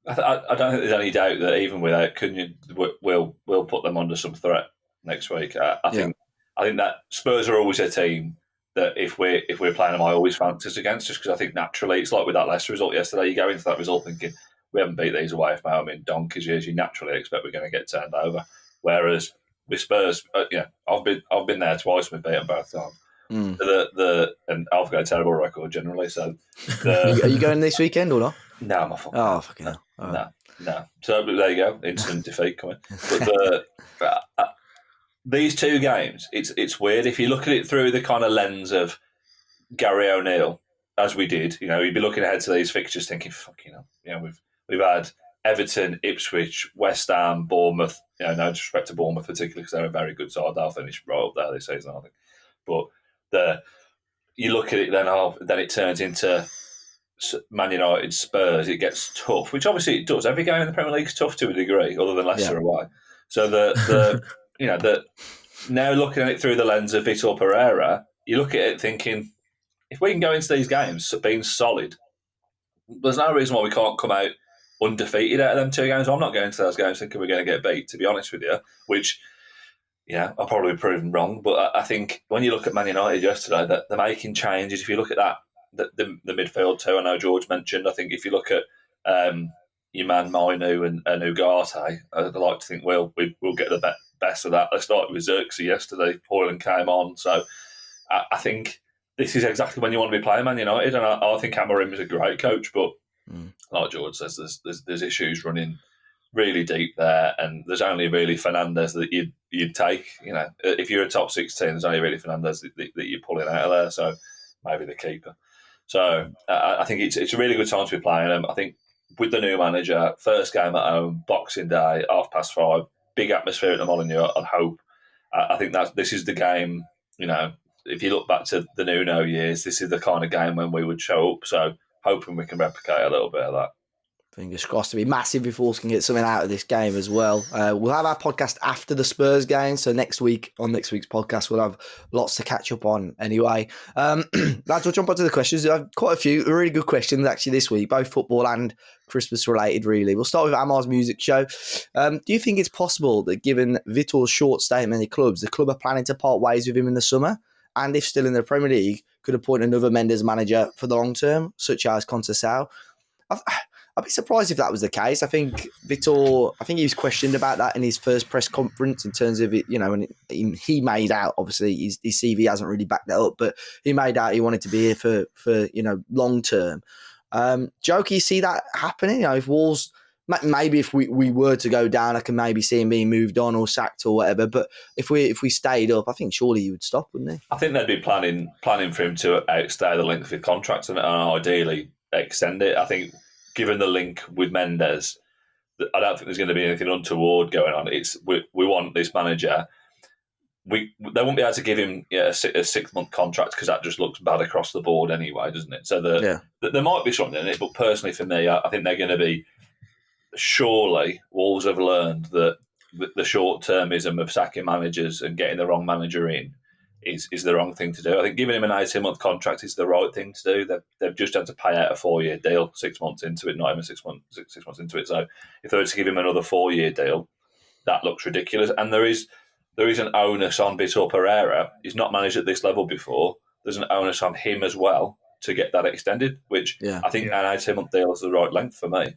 I don't think there's any doubt that even without Cunha, we'll put them under some threat next week. I think that Spurs are always a team that if we're playing them, I always fancy us against, just because I think naturally it's like with that Leicester result yesterday. You go into that result thinking we haven't beat these away from home in donkey's years. You naturally expect we're going to get turned over. Whereas with Spurs, I've been there twice and we've beaten both times. And I've got a terrible record generally. So are you going this weekend or not? No, I'm off. Oh, fucking hell. No. So there you go, instant defeat coming. But these two games, it's weird if you look at it through the kind of lens of Gary O'Neill, as we did. You'd be looking ahead to these fixtures, thinking, we've had Everton, Ipswich, West Ham, Bournemouth. No disrespect to Bournemouth particularly, because they're a very good side. They'll finish right up there this season, I think. But you look at it, then it turns into Man United, Spurs. It gets tough, which obviously it does. Every game in the Premier League is tough to a degree, other than Leicester away. So the now looking at it through the lens of Vitor Pereira, you look at it thinking, if we can go into these games being solid, there's no reason why we can't come out undefeated out of them two games. I'm not going to those games thinking we're going to get beat, to be honest with you, which, I'll probably be proven wrong. But I think when you look at Man United yesterday, that they're making changes. If you look at that, the midfield too, I know George mentioned, I think if you look at your man Mainu and Ugarte, I'd like to think we'll get the best of that. They started with Xerxes yesterday, Hoyland came on. So I think this is exactly when you want to be playing Man United, and I think Amorim is a great coach, but like George says, there's issues running really deep there, and there's only really Fernandes that you'd take. If you're a top 16, there's only really Fernandes that you're pulling out of there, so maybe the keeper. So I think it's a really good time to be playing them. I think with the new manager, first game at home, Boxing Day, 5:30, big atmosphere at the Molineux, I'd hope. I think this is the game, if you look back to the Nuno years, this is the kind of game when we would show up. So hoping we can replicate a little bit of that. Fingers crossed. To be massive if Wolves can get something out of this game as well. We'll have our podcast after the Spurs game, so next week's podcast we'll have lots to catch up on anyway. Lads, we'll jump onto the questions. I have quite a few really good questions actually this week, both football and Christmas related really. We'll start with Amar's music show. Do you think it's possible that given Vitor's short stay at many clubs, the club are planning to part ways with him in the summer? And if still in the Premier League, could appoint another Mendes manager for the long term, such as Conceição? I'd be surprised if that was the case. I think Vitor, he was questioned about that in his first press conference in terms of it, and he made out, obviously, his CV hasn't really backed that up, but he made out he wanted to be here for long term. Joe, can you see that happening? If Wolves, maybe if we were to go down, I can maybe see him being moved on or sacked or whatever. But if we stayed up, I think surely he would stop, wouldn't he? I think they'd be planning for him to outstay the length of his contract and ideally extend it. I think, given the link with Mendes, I don't think there's going to be anything untoward going on. We want this manager. They won't be able to give him a 6-month contract because that just looks bad across the board anyway, doesn't it? So there might be something in it, but personally for me, I think they're going to be. Surely Wolves have learned that the short-termism of sacking managers and getting the wrong manager in is the wrong thing to do. I think giving him an 18-month contract is the right thing to do. They've just had to pay out a 4-year deal 6 months into it, not even 6 months into it. So if they were to give him another 4-year deal, that looks ridiculous. And there's there is an onus on Vitor Pereira. He's not managed at this level before. There's an onus on him as well to get that extended, which I think an 18-month deal is the right length for me.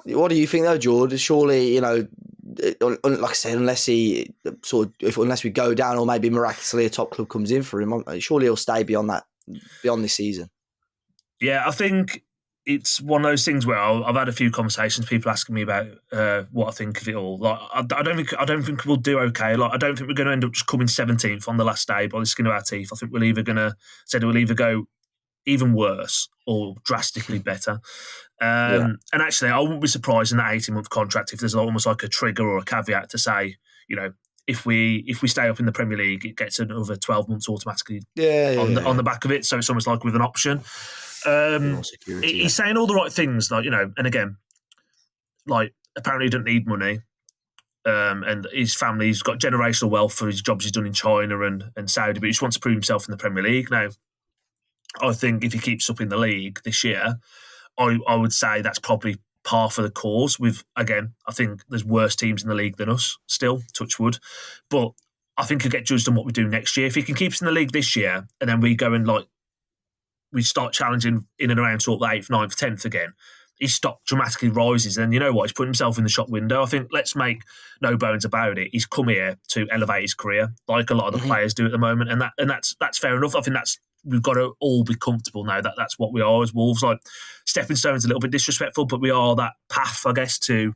What do you think though, Jord? Surely, like I said, unless we go down or maybe miraculously a top club comes in for him, surely he'll stay beyond this season. Yeah, I think it's one of those things where I've had a few conversations, people asking me about what I think of it all. Like, I don't think we'll do okay. Like, I don't think we're going to end up just coming 17th on the last day by the skin of our teeth. I think we'll either go even worse or drastically better. And actually, I wouldn't be surprised in that 18-month contract if there's almost like a trigger or a caveat to say, if we stay up in the Premier League, it gets another 12 months automatically on the back of it. So it's almost like with an option. He's saying all the right things, like, and again, like, apparently he doesn't need money. And his family's got generational wealth for his jobs he's done in China and Saudi, but he just wants to prove himself in the Premier League. Now, I think if he keeps up in the league this year, I would say that's probably par for the course. I think there's worse teams in the league than us still, touch wood. But I think he'll get judged on what we do next year. If he can keep us in the league this year and then we go and we start challenging in and around sort of the 8th, 9th, 10th again, his stock dramatically rises. And you know what? He's put himself in the shop window. I think let's make no bones about it. He's come here to elevate his career like a lot of the players do at the moment. And that's fair enough. I think we've got to all be comfortable now that that's what we are as Wolves. Like, stepping stone's a little bit disrespectful, but we are that path, I guess, to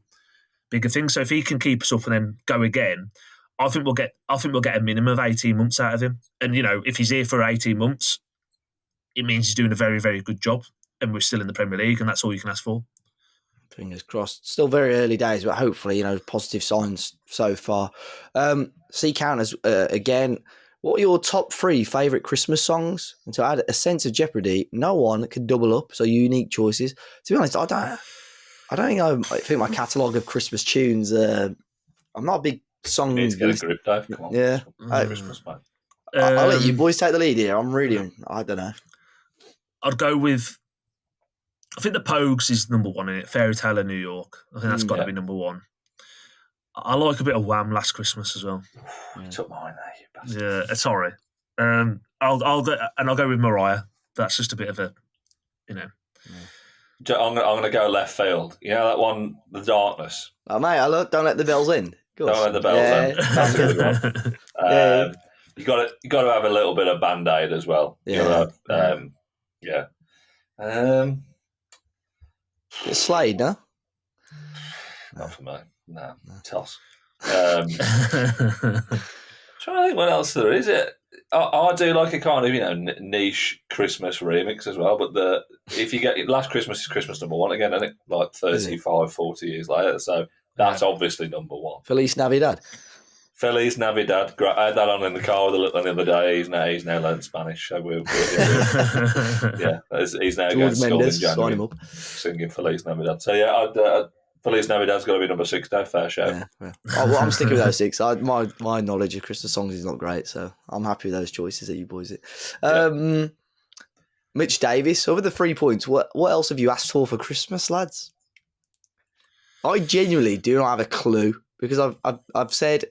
bigger things. So if he can keep us up and then go again, I think we'll get a minimum of 18 months out of him. And if he's here for 18 months, it means he's doing a very, very good job, and we're still in the Premier League, and that's all you can ask for. Fingers crossed. Still very early days, but hopefully, positive signs so far. Sea Counters, again, what are your top 3 favourite Christmas songs? And to add a sense of jeopardy, no one can double up, so unique choices. To be honest, I think my catalogue of Christmas tunes, I'm not a big song. You need to get a group, Dave. Come on. Yeah. Christmas, mate. I'll let you boys take the lead here. I don't know. I'd go with, I think the Pogues is number 1 in it. Fairy Tale of New York. I think that's got to be number 1. I like a bit of Wham! Last Christmas as well. You took mine there, you bastard. Yeah, sorry. I'll go with Mariah. That's just a bit of a, I'm going to go left field. You know that one, The Darkness? Oh, mate, don't let the bells in. Don't let the bells in. That's a good one. You got to have a little bit of Band-Aid as well. Slade, no? Not for me. No. Toss. Trying to think what else there is. I do like a kind of niche Christmas remix as well. But if you get Last Christmas is Christmas number 1 again, I think, like 35, 40 years later. So that's obviously number 1. Feliz Navidad. Feliz Navidad. I had that on in the car with a little the other day. He's now learned Spanish, so he's now going to school in January singing Feliz Navidad. So Feliz Navidad's got to be number 6 now. Fair show. Yeah. I'm sticking with those 6. My knowledge of Christmas songs is not great, so I'm happy with those choices that you boys did. Mitch Davis, over the 3 points. What else have you asked for Christmas, lads? I genuinely do not have a clue because I've said.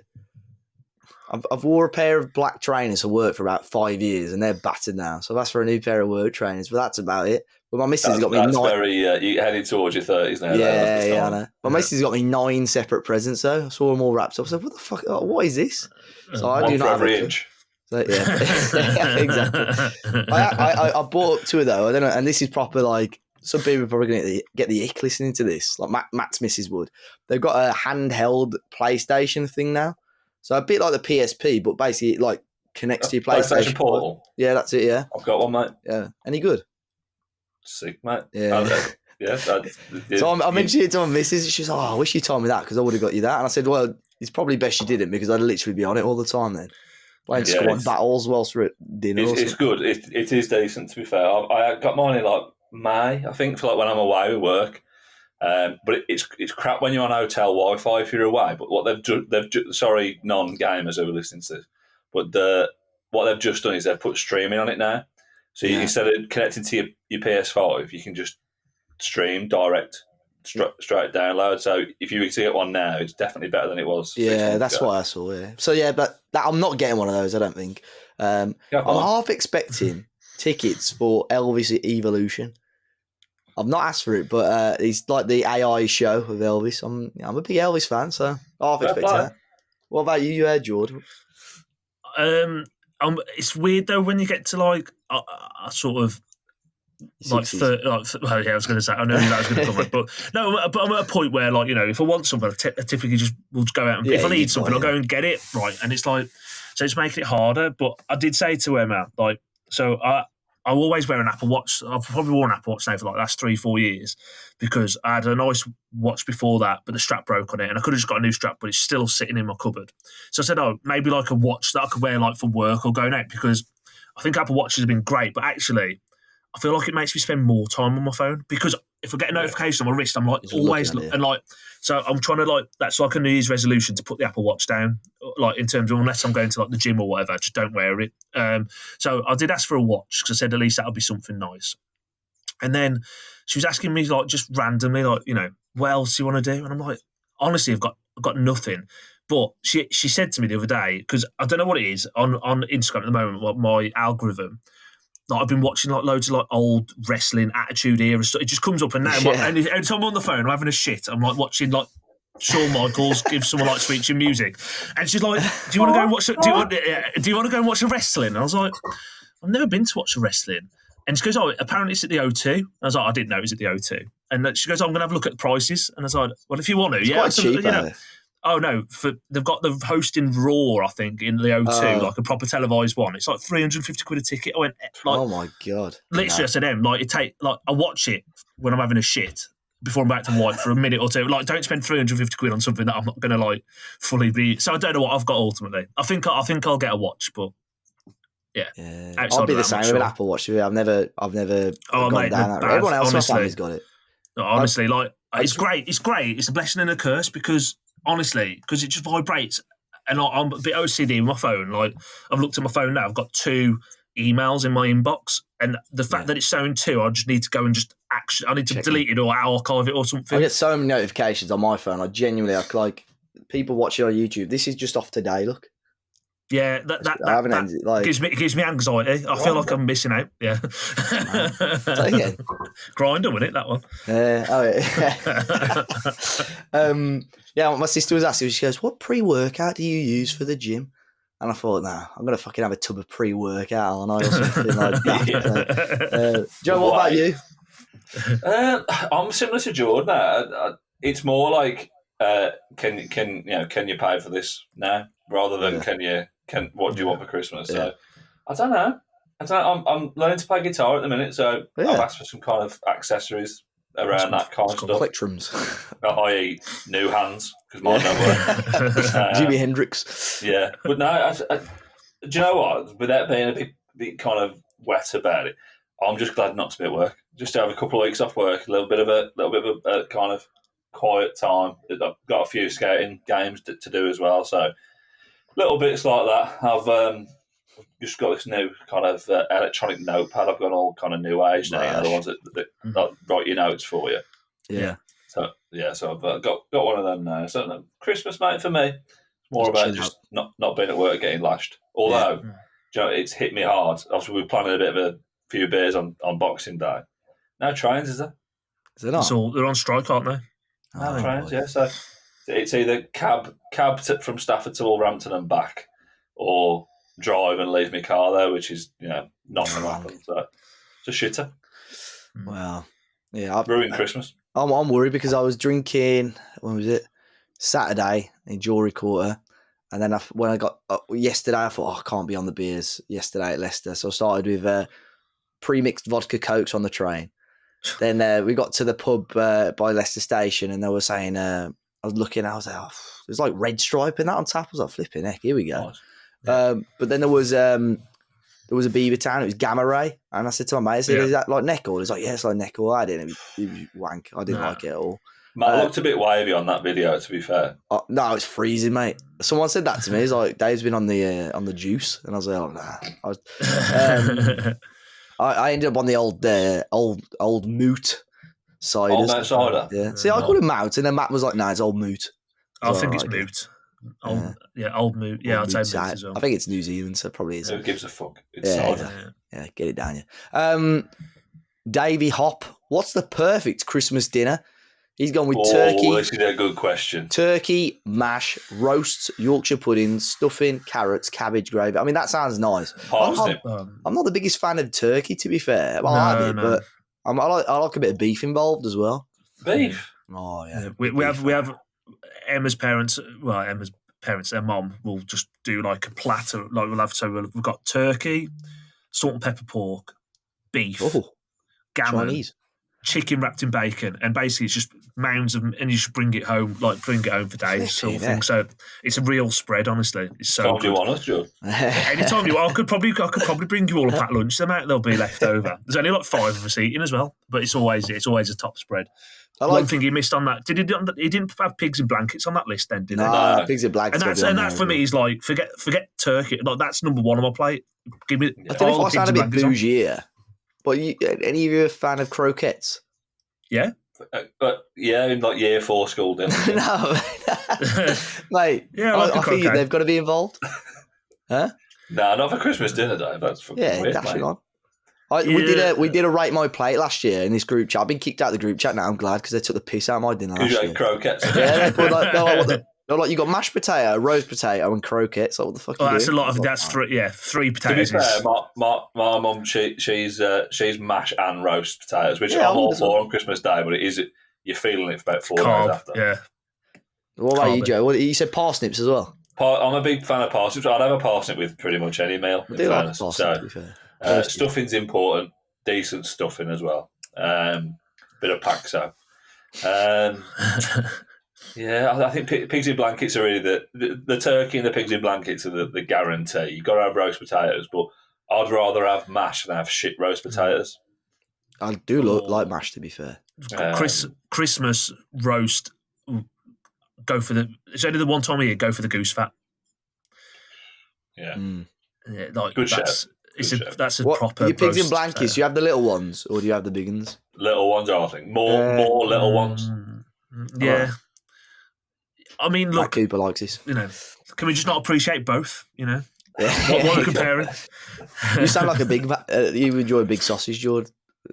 I've wore a pair of black trainers for work for about 5 years, and they're battered now. So I've asked for a new pair of work trainers, but that's about it. But my missus has got me 9. You're heading towards your 30s now. Yeah, I know. My missus has got me 9 separate presents, though. I saw them all wrapped up. I said, what the fuck? What is this? So I do not have every inch. So, yeah, exactly. I bought 2 of those. I don't know, and this is proper, like, some people are probably going to get the ick listening to this, like Matt's missus would. They've got a handheld PlayStation thing now. So a bit like the PSP, but basically it like connects to your PlayStation Portal. Yeah, that's it. Yeah, I've got one, mate. Yeah, any good? Sick, mate. Yeah. So I mentioned it to my missus. She's like, "Oh, I wish you told me that because I would have got you that." And I said, "Well, it's probably best you didn't because I'd literally be on it all the time then, playing squad battles whilst we're at dinner." It's good. It is decent, to be fair. I got mine in like May, I think, for like when I'm away with work. But it's crap when you're on hotel Wi-Fi if you're away. But what they've sorry, non-gamers who are listening to this, but what they've just done is they've put streaming on it now. So instead of connecting to your PS5, you can just stream direct straight download. So if you were to get one now, it's definitely better than it was. 6 Yeah, months that's ago. what I saw. Yeah. So yeah, but I'm not getting one of those. I don't think. I'm half expecting tickets for Elvis Evolution. I've not asked for it, but it's like the AI show of Elvis. I'm a big Elvis fan, so half expecting that. What about you, Jordan? It's weird though when you get to like a sort of like, well, yeah, I was going to say, I know that was going to come up, but no, but I'm at a point where, like, you know, if I want something, I typically just will just go out and if I need something, I'll go and get it, right? And it's like, so it's making it harder. But I did say to Emma, like, so I always wear an Apple Watch. I've probably worn an Apple Watch now for like the last 3-4 years because I had a nice watch before that, but the strap broke on it, and I could have just got a new strap, but it's still sitting in my cupboard. So I said, oh, maybe like a watch that I could wear like for work or going out, because I think Apple Watches have been great, but actually, I feel like it makes me spend more time on my phone because if I get a notification on my wrist, I'm like always and like, so I'm trying to like, that's like a New Year's resolution to put the Apple Watch down, like in terms of unless I'm going to like the gym or whatever, just don't wear it. So I did ask for a watch because I said at least that'll be something nice. And then she was asking me like just randomly, like, you know, what else do you want to do? And I'm like, honestly, I've got nothing. But she said to me the other day, because I don't know what it is on Instagram at the moment, what my algorithm. Like I've been watching like loads of like old wrestling Attitude Era stuff. It just comes up and now, and every time I'm on the phone, I'm having a shit. I'm like watching like Shawn Michaels give someone like screeching music, and she's like, "Do you want to go and watch? Do you want to go and watch the wrestling?" And I was like, "I've never been to watch the wrestling." And she goes, "Oh, apparently it's at the O2." I was like, "I didn't know it was at the O2." And she goes, "I'm going to have a look at the prices." And I was like, "Well, if you want to, it's quite cheap, you know." Oh no! They've got the hosting Raw, I think, in the O2, like a proper televised one. It's like 350 quid a ticket. I went, like, oh my god! Literally, I said, I watch it when I'm having a shit before I'm about to wipe for a minute or two. Like, don't spend 350 quid on something that I'm not going to like fully be. So I don't know what I've got ultimately. I think I'll get a watch, but yeah. I'll be the same with an Apple Watch. I've never gone down that road. Everyone else in my family's got it. No, honestly, it's great. It's great. It's a blessing and a curse because. Honestly, because it just vibrates, and I'm a bit OCD with my phone. Like I've looked at my phone now, I've got 2 emails in my inbox, and the fact that it's showing 2, I just need to go and just I need to delete it or archive it or something. I get so many notifications on my phone. I genuinely like people watching on YouTube. This is just off today. Look. Yeah, that gives me anxiety. I feel like I'm missing out. Yeah. Again. Grinder, wasn't it, that one? Yeah, my sister was asking, she goes, "What pre-workout do you use for the gym?" And I thought, I'm going to fucking have a tub of pre-workout, or something like that. Joe, what about you? I'm similar to Jordan. It's more like, can you pay for this now, rather than what do you want for Christmas? So I don't know. I'm learning to play guitar at the minute, so I've asked for some kind of accessories around that kind of stuff. Plectrums. I.e. new hands, because mine don't work. Jimi Hendrix. Yeah. But no, do you know what? Without being a bit kind of wet about it, I'm just glad not to be at work. Just to have a couple of weeks off work, a little bit of a kind of quiet time. I've got a few skating games to do as well, so little bits like that. I've just got this new kind of electronic notepad. I've got all kind of new age now, the ones that write your notes for you. Yeah. So I've got one of them now. So Christmas, mate, for me, it's more about just not being at work getting lashed. Although, it's hit me hard. Obviously, we're planning a bit of a few beers on Boxing Day. No trains, is there? Is it not? So they're on strike, aren't they? No trains, yeah. So it's either cab from Stafford to Wolverhampton and back, or drive and leave my car there, which is not going to happen. So it's a shitter. Well, yeah, ruined Christmas. I'm worried because I was drinking. When was it? Saturday in Jewellery Quarter, and then when I got yesterday, I thought, I can't be on the beers yesterday at Leicester, so I started with pre-mixed vodka cokes on the train. Then we got to the pub by Leicester Station, and they were saying, I was looking, I was like, there's like Red Stripe in that on tap. I was like, flipping heck, here we go. Nice. Yeah. But then there was a Beaver Town, it was Gamma Ray, and I said to my mate, is that like Neckle? He's like, yeah, it's like Neckle. I didn't, it was wank. I didn't like it at all. Matt looked a bit wavy on that video, to be fair. No, it's freezing, mate. Someone said that to me. He's like, Dave's been on the juice, and I was like, nah. I ended up on the old moot cider. Old Mount cider. Yeah. See, I called it Mout, and then Matt was like, "No, it's Old Moot." I think So, it's Moot. Old Moot. Yeah, Old I'd say Moot's Moot out. as well. I think it's New Zealand, so it probably is. Who gives a fuck? It's Yeah, cider. exactly. Yeah, get it down, yeah. Davey Hop, what's the perfect Christmas dinner? He's gone with turkey. This is a good question. Turkey, mash, roasts, Yorkshire puddings, stuffing, carrots, cabbage gravy. I mean, that sounds nice. Parsnip. I'm not the biggest fan of turkey, to be fair. Well, I have it, but I like a bit of beef involved as well. Beef? Oh, yeah. We have Emma's parents, their mom will just do like a platter. Like we've got turkey, salt and pepper pork, beef, gammon, Chinese. chicken wrapped in bacon, and basically it's just mounds of, and you just bring it home for days, sort of thing. So it's a real spread, honestly. It's so good. Do you want us, Joe? Anytime you want, I could probably bring you all a packed lunch. They'll be left over. There's only like 5 of us eating as well, but it's always a top spread. One thing he missed on that, he didn't have pigs in blankets on that list then, did he? No, pigs in blankets. And that for me is like, forget turkey. Like, that's number one on my plate. Give me. I don't know if I sound a bit bougie here, but any of you a fan of croquettes? Yeah. But yeah, in like year 4 school dinner. No, mate. Yeah, I think they've got to be involved. Huh? No, not for Christmas dinner, Dave. That's fucking weird, dashing mate. on. We did a rate my plate last year in this group chat. I've been kicked out of the group chat now. I'm glad because they took the piss out of my dinner last You year. ate croquettes. Yeah, they're like, you got mashed potato, roast potato, and croquettes. Like, what the fuck? That's doing? a lot of. That's 3 potatoes. To be fair, my mum, she's mash and roast potatoes, which I'm all for on Christmas Day. But you're feeling it for about 4 days after. Yeah. What about you, Joe? You said parsnips as well. I'm a big fan of parsnips. I'd have a parsnip with pretty much any meal. I do like parsnips, to be fair. Stuffing's important. Decent stuffing as well. Bit of paxo. Yeah, I think pigs in blankets are really the turkey and the pigs in blankets are the guarantee. You've got to have roast potatoes, but I'd rather have mash than have shit roast potatoes. I do like mash, to be fair. Christmas roast. Go for it's only the one time a year. Go for the goose fat. Yeah, yeah, like good chef. That's a proper. Your pigs in blankets. Do you have the little ones or do you have the big ones? Little ones, I think. More little ones. Yeah. I mean, look, Cooper likes this. Can we just not appreciate both? Yeah. What are comparing? You sound like a big. You enjoy a big sausage, Jord.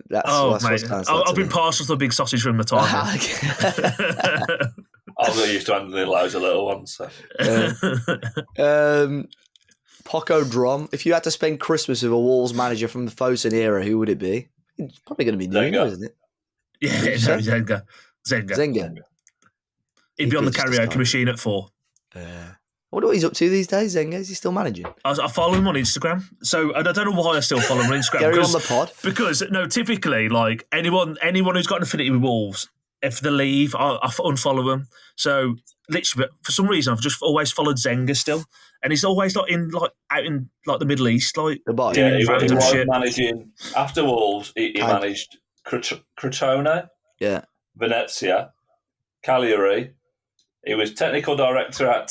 Mate, I've been partial to a big sausage from the time. I'm not used to handling loads of little ones. So. Poco Drum. If you had to spend Christmas with a Wolves manager from the Fosun era, who would it be? It's probably going to be Nuno, isn't it? Yeah, Zenga. He'd be on the karaoke machine at 4. I wonder what he's up to these days, Zenga. Is he still managing? I follow him on Instagram. So I don't know why I still follow him on Instagram. Get him on the pod. Because, typically, like, anyone who's got an affinity with Wolves, if they leave, I unfollow them. So, literally, for some reason, I've just always followed Zenga still. And he's always out in the Middle East, like doing random shit. Managing after Wolves. He managed Crotone, Venezia, Cagliari. He was technical director at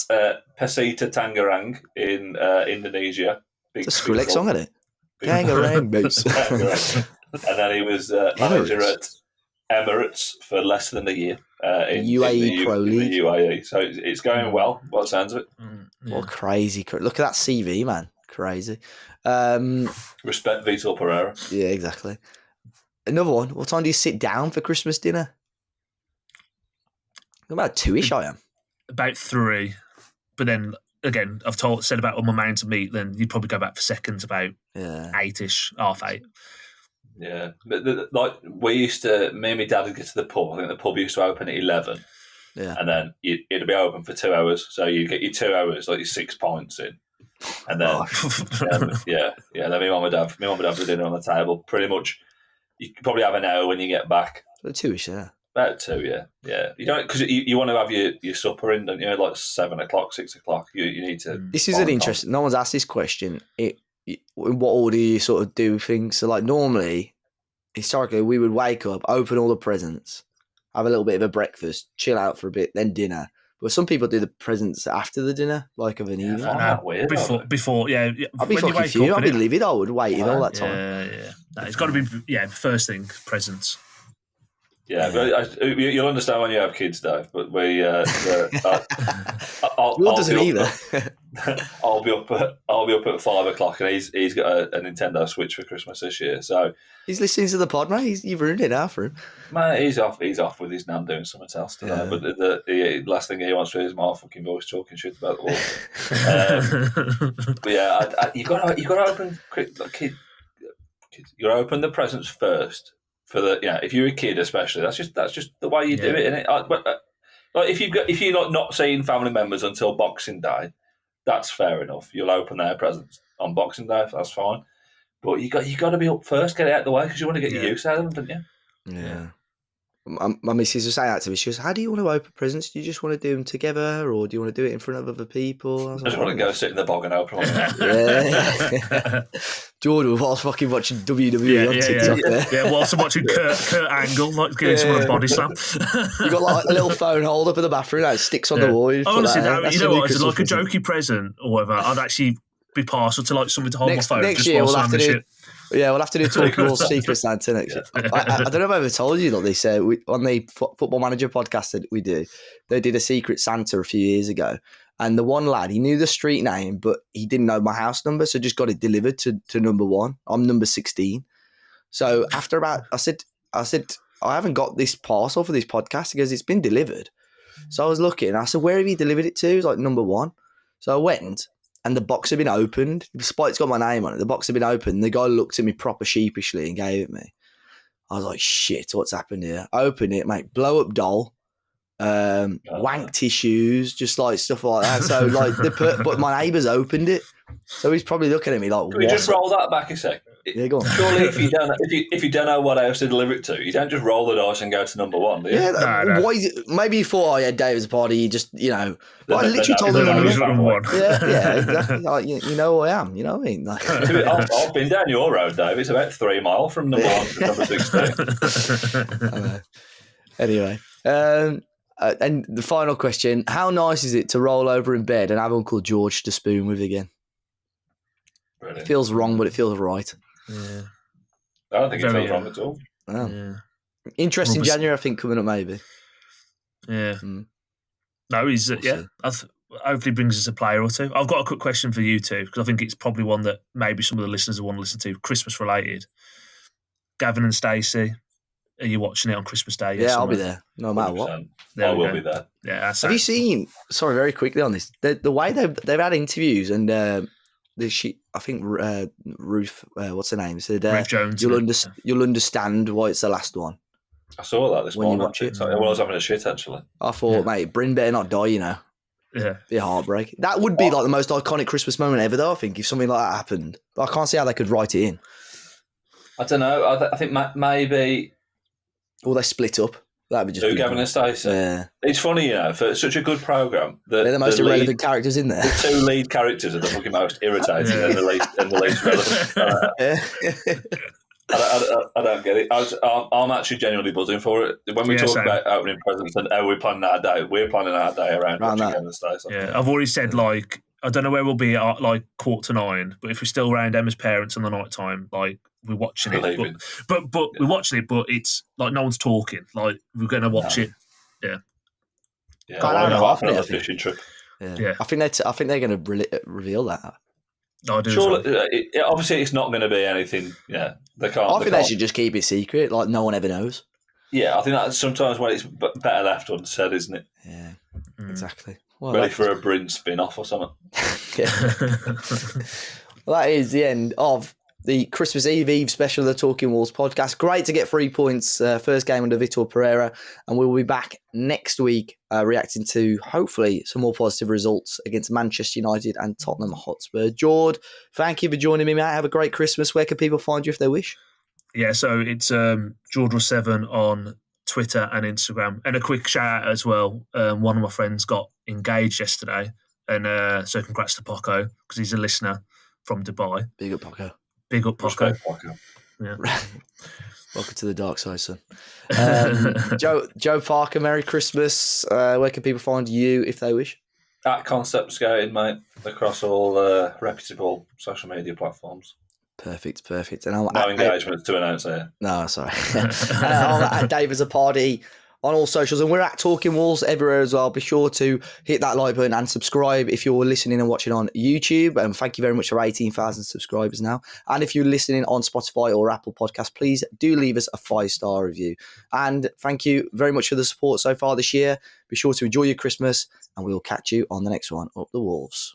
Persita Tangerang in Indonesia. It's a Skrillex song, isn't it? Tangerang, boots. And then he was manager at Emirates for less than a year. In UAE Pro League. The UAE. So it's going well, by the sounds of it. Yeah. What crazy. Look at that CV, man. Crazy. Respect Vitor Pereira. Yeah, exactly. Another one. What time do you sit down for Christmas dinner? About 2-ish, I am. About 3. But then, again, I've said about on my mountain meat, then you'd probably go back for seconds about 8-ish, half 8. Yeah, but we used to, me and my dad would get to the pub. I think the pub used to open at 11. Yeah, and then it'd be open for 2 hours. So you get your 2 hours, like your 6 pints in, and then then my mum and dad for dinner on the table. Pretty much, you could probably have an hour when you get back. So 2-ish, yeah. About 2, yeah. You don't because you want to have your supper in, don't you? Like 7 o'clock, 6 o'clock. You need to. This is an interesting. No one's asked this question. In what order you sort of do things? So, like, normally, historically, we would wake up, open all the presents, have a little bit of a breakfast, chill out for a bit, then dinner. But some people do the presents after the dinner, like of an evening. Weird, before, yeah. I'd be fucking fuming. I'd be livid. I would wait all that time. Yeah. No, it's got to be, first thing, presents. You'll understand when you have kids, Dave. But Will doesn't either. I'll be up at 5:00, and he's got a Nintendo Switch for Christmas this year. So he's listening to the pod, mate. You've ruined it now for him. Man, he's off with his nan doing something else today. Yeah. But the last thing he wants to hear is my fucking voice talking shit about the wall. But yeah, you got to open kids. You got to open the presents first. For if you're a kid, especially, that's just the way you do it, isn't it? Like if you're not seeing family members until Boxing Day, that's fair enough. You'll open their presents on Boxing Day, that's fine. But you got to be up first, get it out of the way, because you want to get your use out of them, don't you? Yeah. My missus was saying that to me. She goes, "How do you want to open presents? Do you just want to do them together, or do you want to do it in front of other people?" I just want to go sit in the bog and open one. Yeah. Jordan was fucking watching WWE on TikTok. Yeah, whilst I'm watching Kurt Angle, like getting someone a body slam. You got like a little phone hold up in the bathroom that sticks on the wall. Honestly, you know what? It's like a jokey present or whatever. I'd actually be partial to like something to hold my phone. Next year we'll have to do. Yeah, we'll have to do Talking Wall Secret Santa next year. I don't know if I ever told you that they say on the Football Manager podcast that we do, they did a Secret Santa a few years ago. And the one lad, he knew the street name, but he didn't know my house number, so just got it delivered to number 1. I'm number 16. So after about, I said, I haven't got this parcel for this podcast because it's been delivered. So I was looking, and I said, where have you delivered it to? He was like, number 1. So I went. And the box had been opened. Despite it's got my name on it, the box had been opened. The guy looked at me proper sheepishly and gave it me. I was like, shit, what's happened here? I opened it, mate. Blow up doll, wank tissues, just like stuff like that. So like, but my neighbours opened it. So he's probably looking at me like, can we just roll that back a sec? Yeah, go on. Surely, if you don't know what house to deliver it to, you don't just roll the dice and go to number 1, do you? Yeah, no. Why? Maybe you thought, yeah, David's party. You just, I literally told him number 1. Yeah, exactly. Like, you know who I am. You know what I mean? Like, I've been down your road, Dave. It's about 3 miles from number 1 to number 16. Anyway, and the final question: how nice is it to roll over in bed and have Uncle George to spoon with again? Brilliant. It feels wrong, but it feels right. Yeah. I don't think it feels wrong at all. Oh. Yeah. Interesting January, I think, coming up maybe. Yeah. No, he's hopefully brings us a player or two. I've got a quick question for you two, because I think it's probably one that maybe some of the listeners will want to listen to, Christmas related. Gavin and Stacey, are you watching it on Christmas Day? Yeah, I'll be there, no matter what. I will be there. Yeah. Have you seen, sorry, very quickly on this, the way they've had interviews and I think Ruth, what's her name, said Ruth Jones. You'll understand why it's the last one. I saw that this morning. You watch it. I was having a shit actually. I thought, mate, Bryn better not die. Yeah, be a heartbreak. That would be like the most iconic Christmas moment ever, though. I think if something like that happened, but I can't see how they could write it in. I don't know. I think maybe, or they split up. That would just be Gavin and Stacey. Yeah, it's funny, for such a good program. They're the most irrelevant characters in there. The 2 lead characters are the fucking most irritating and the least relevant. I don't get it. I'm actually genuinely buzzing for it. When we talk about opening presents and how we're planning our day around Gavin and Stacey. Yeah, I've already said, like, I don't know where we'll be at like 8:45, but if we're still around Emma's parents in the night time, like, we're watching it. But we're watching it, but it's like no one's talking. Like, we're going to watch it. Yeah. Yeah, I don't know. After a fishing trip. Yeah. I think they're going to reveal that. I do. Surely, obviously, it's not going to be anything. Yeah, they can't. I think they should just keep it secret, like no one ever knows. Yeah, I think that's sometimes when it's better left unsaid, isn't it? Yeah, exactly. Well, ready for a Bryn spin-off or something. Well, that is the end of the Christmas Eve special of the Talking Walls podcast. Great to get 3 points. First game under Vitor Pereira. And we'll be back next week reacting to, hopefully, some more positive results against Manchester United and Tottenham Hotspur. Jord, thank you for joining me, mate. Have a great Christmas. Where can people find you if they wish? Yeah, so it's Jord7 on Twitter and Instagram. And a quick shout out as well. One of my friends got engaged yesterday. And so congrats to Poco, because he's a listener from Dubai. Big up, Poco. Big up, Poco. Yeah. Welcome to the dark side, son. Joe Parker, Merry Christmas. Where can people find you if they wish? At Concept Scouting, mate, across all reputable social media platforms. Perfect. And I'm No engagement to announce there. No, sorry. I'm at Dave as a party on all socials, and we're at Talking Wolves everywhere as well. Be sure to hit that like button and subscribe if you're listening and watching on YouTube. And thank you very much for 18,000 subscribers now. And if you're listening on Spotify or Apple Podcasts, please do leave us a 5-star review. And thank you very much for the support so far this year. Be sure to enjoy your Christmas, and we'll catch you on the next one. Up the Wolves.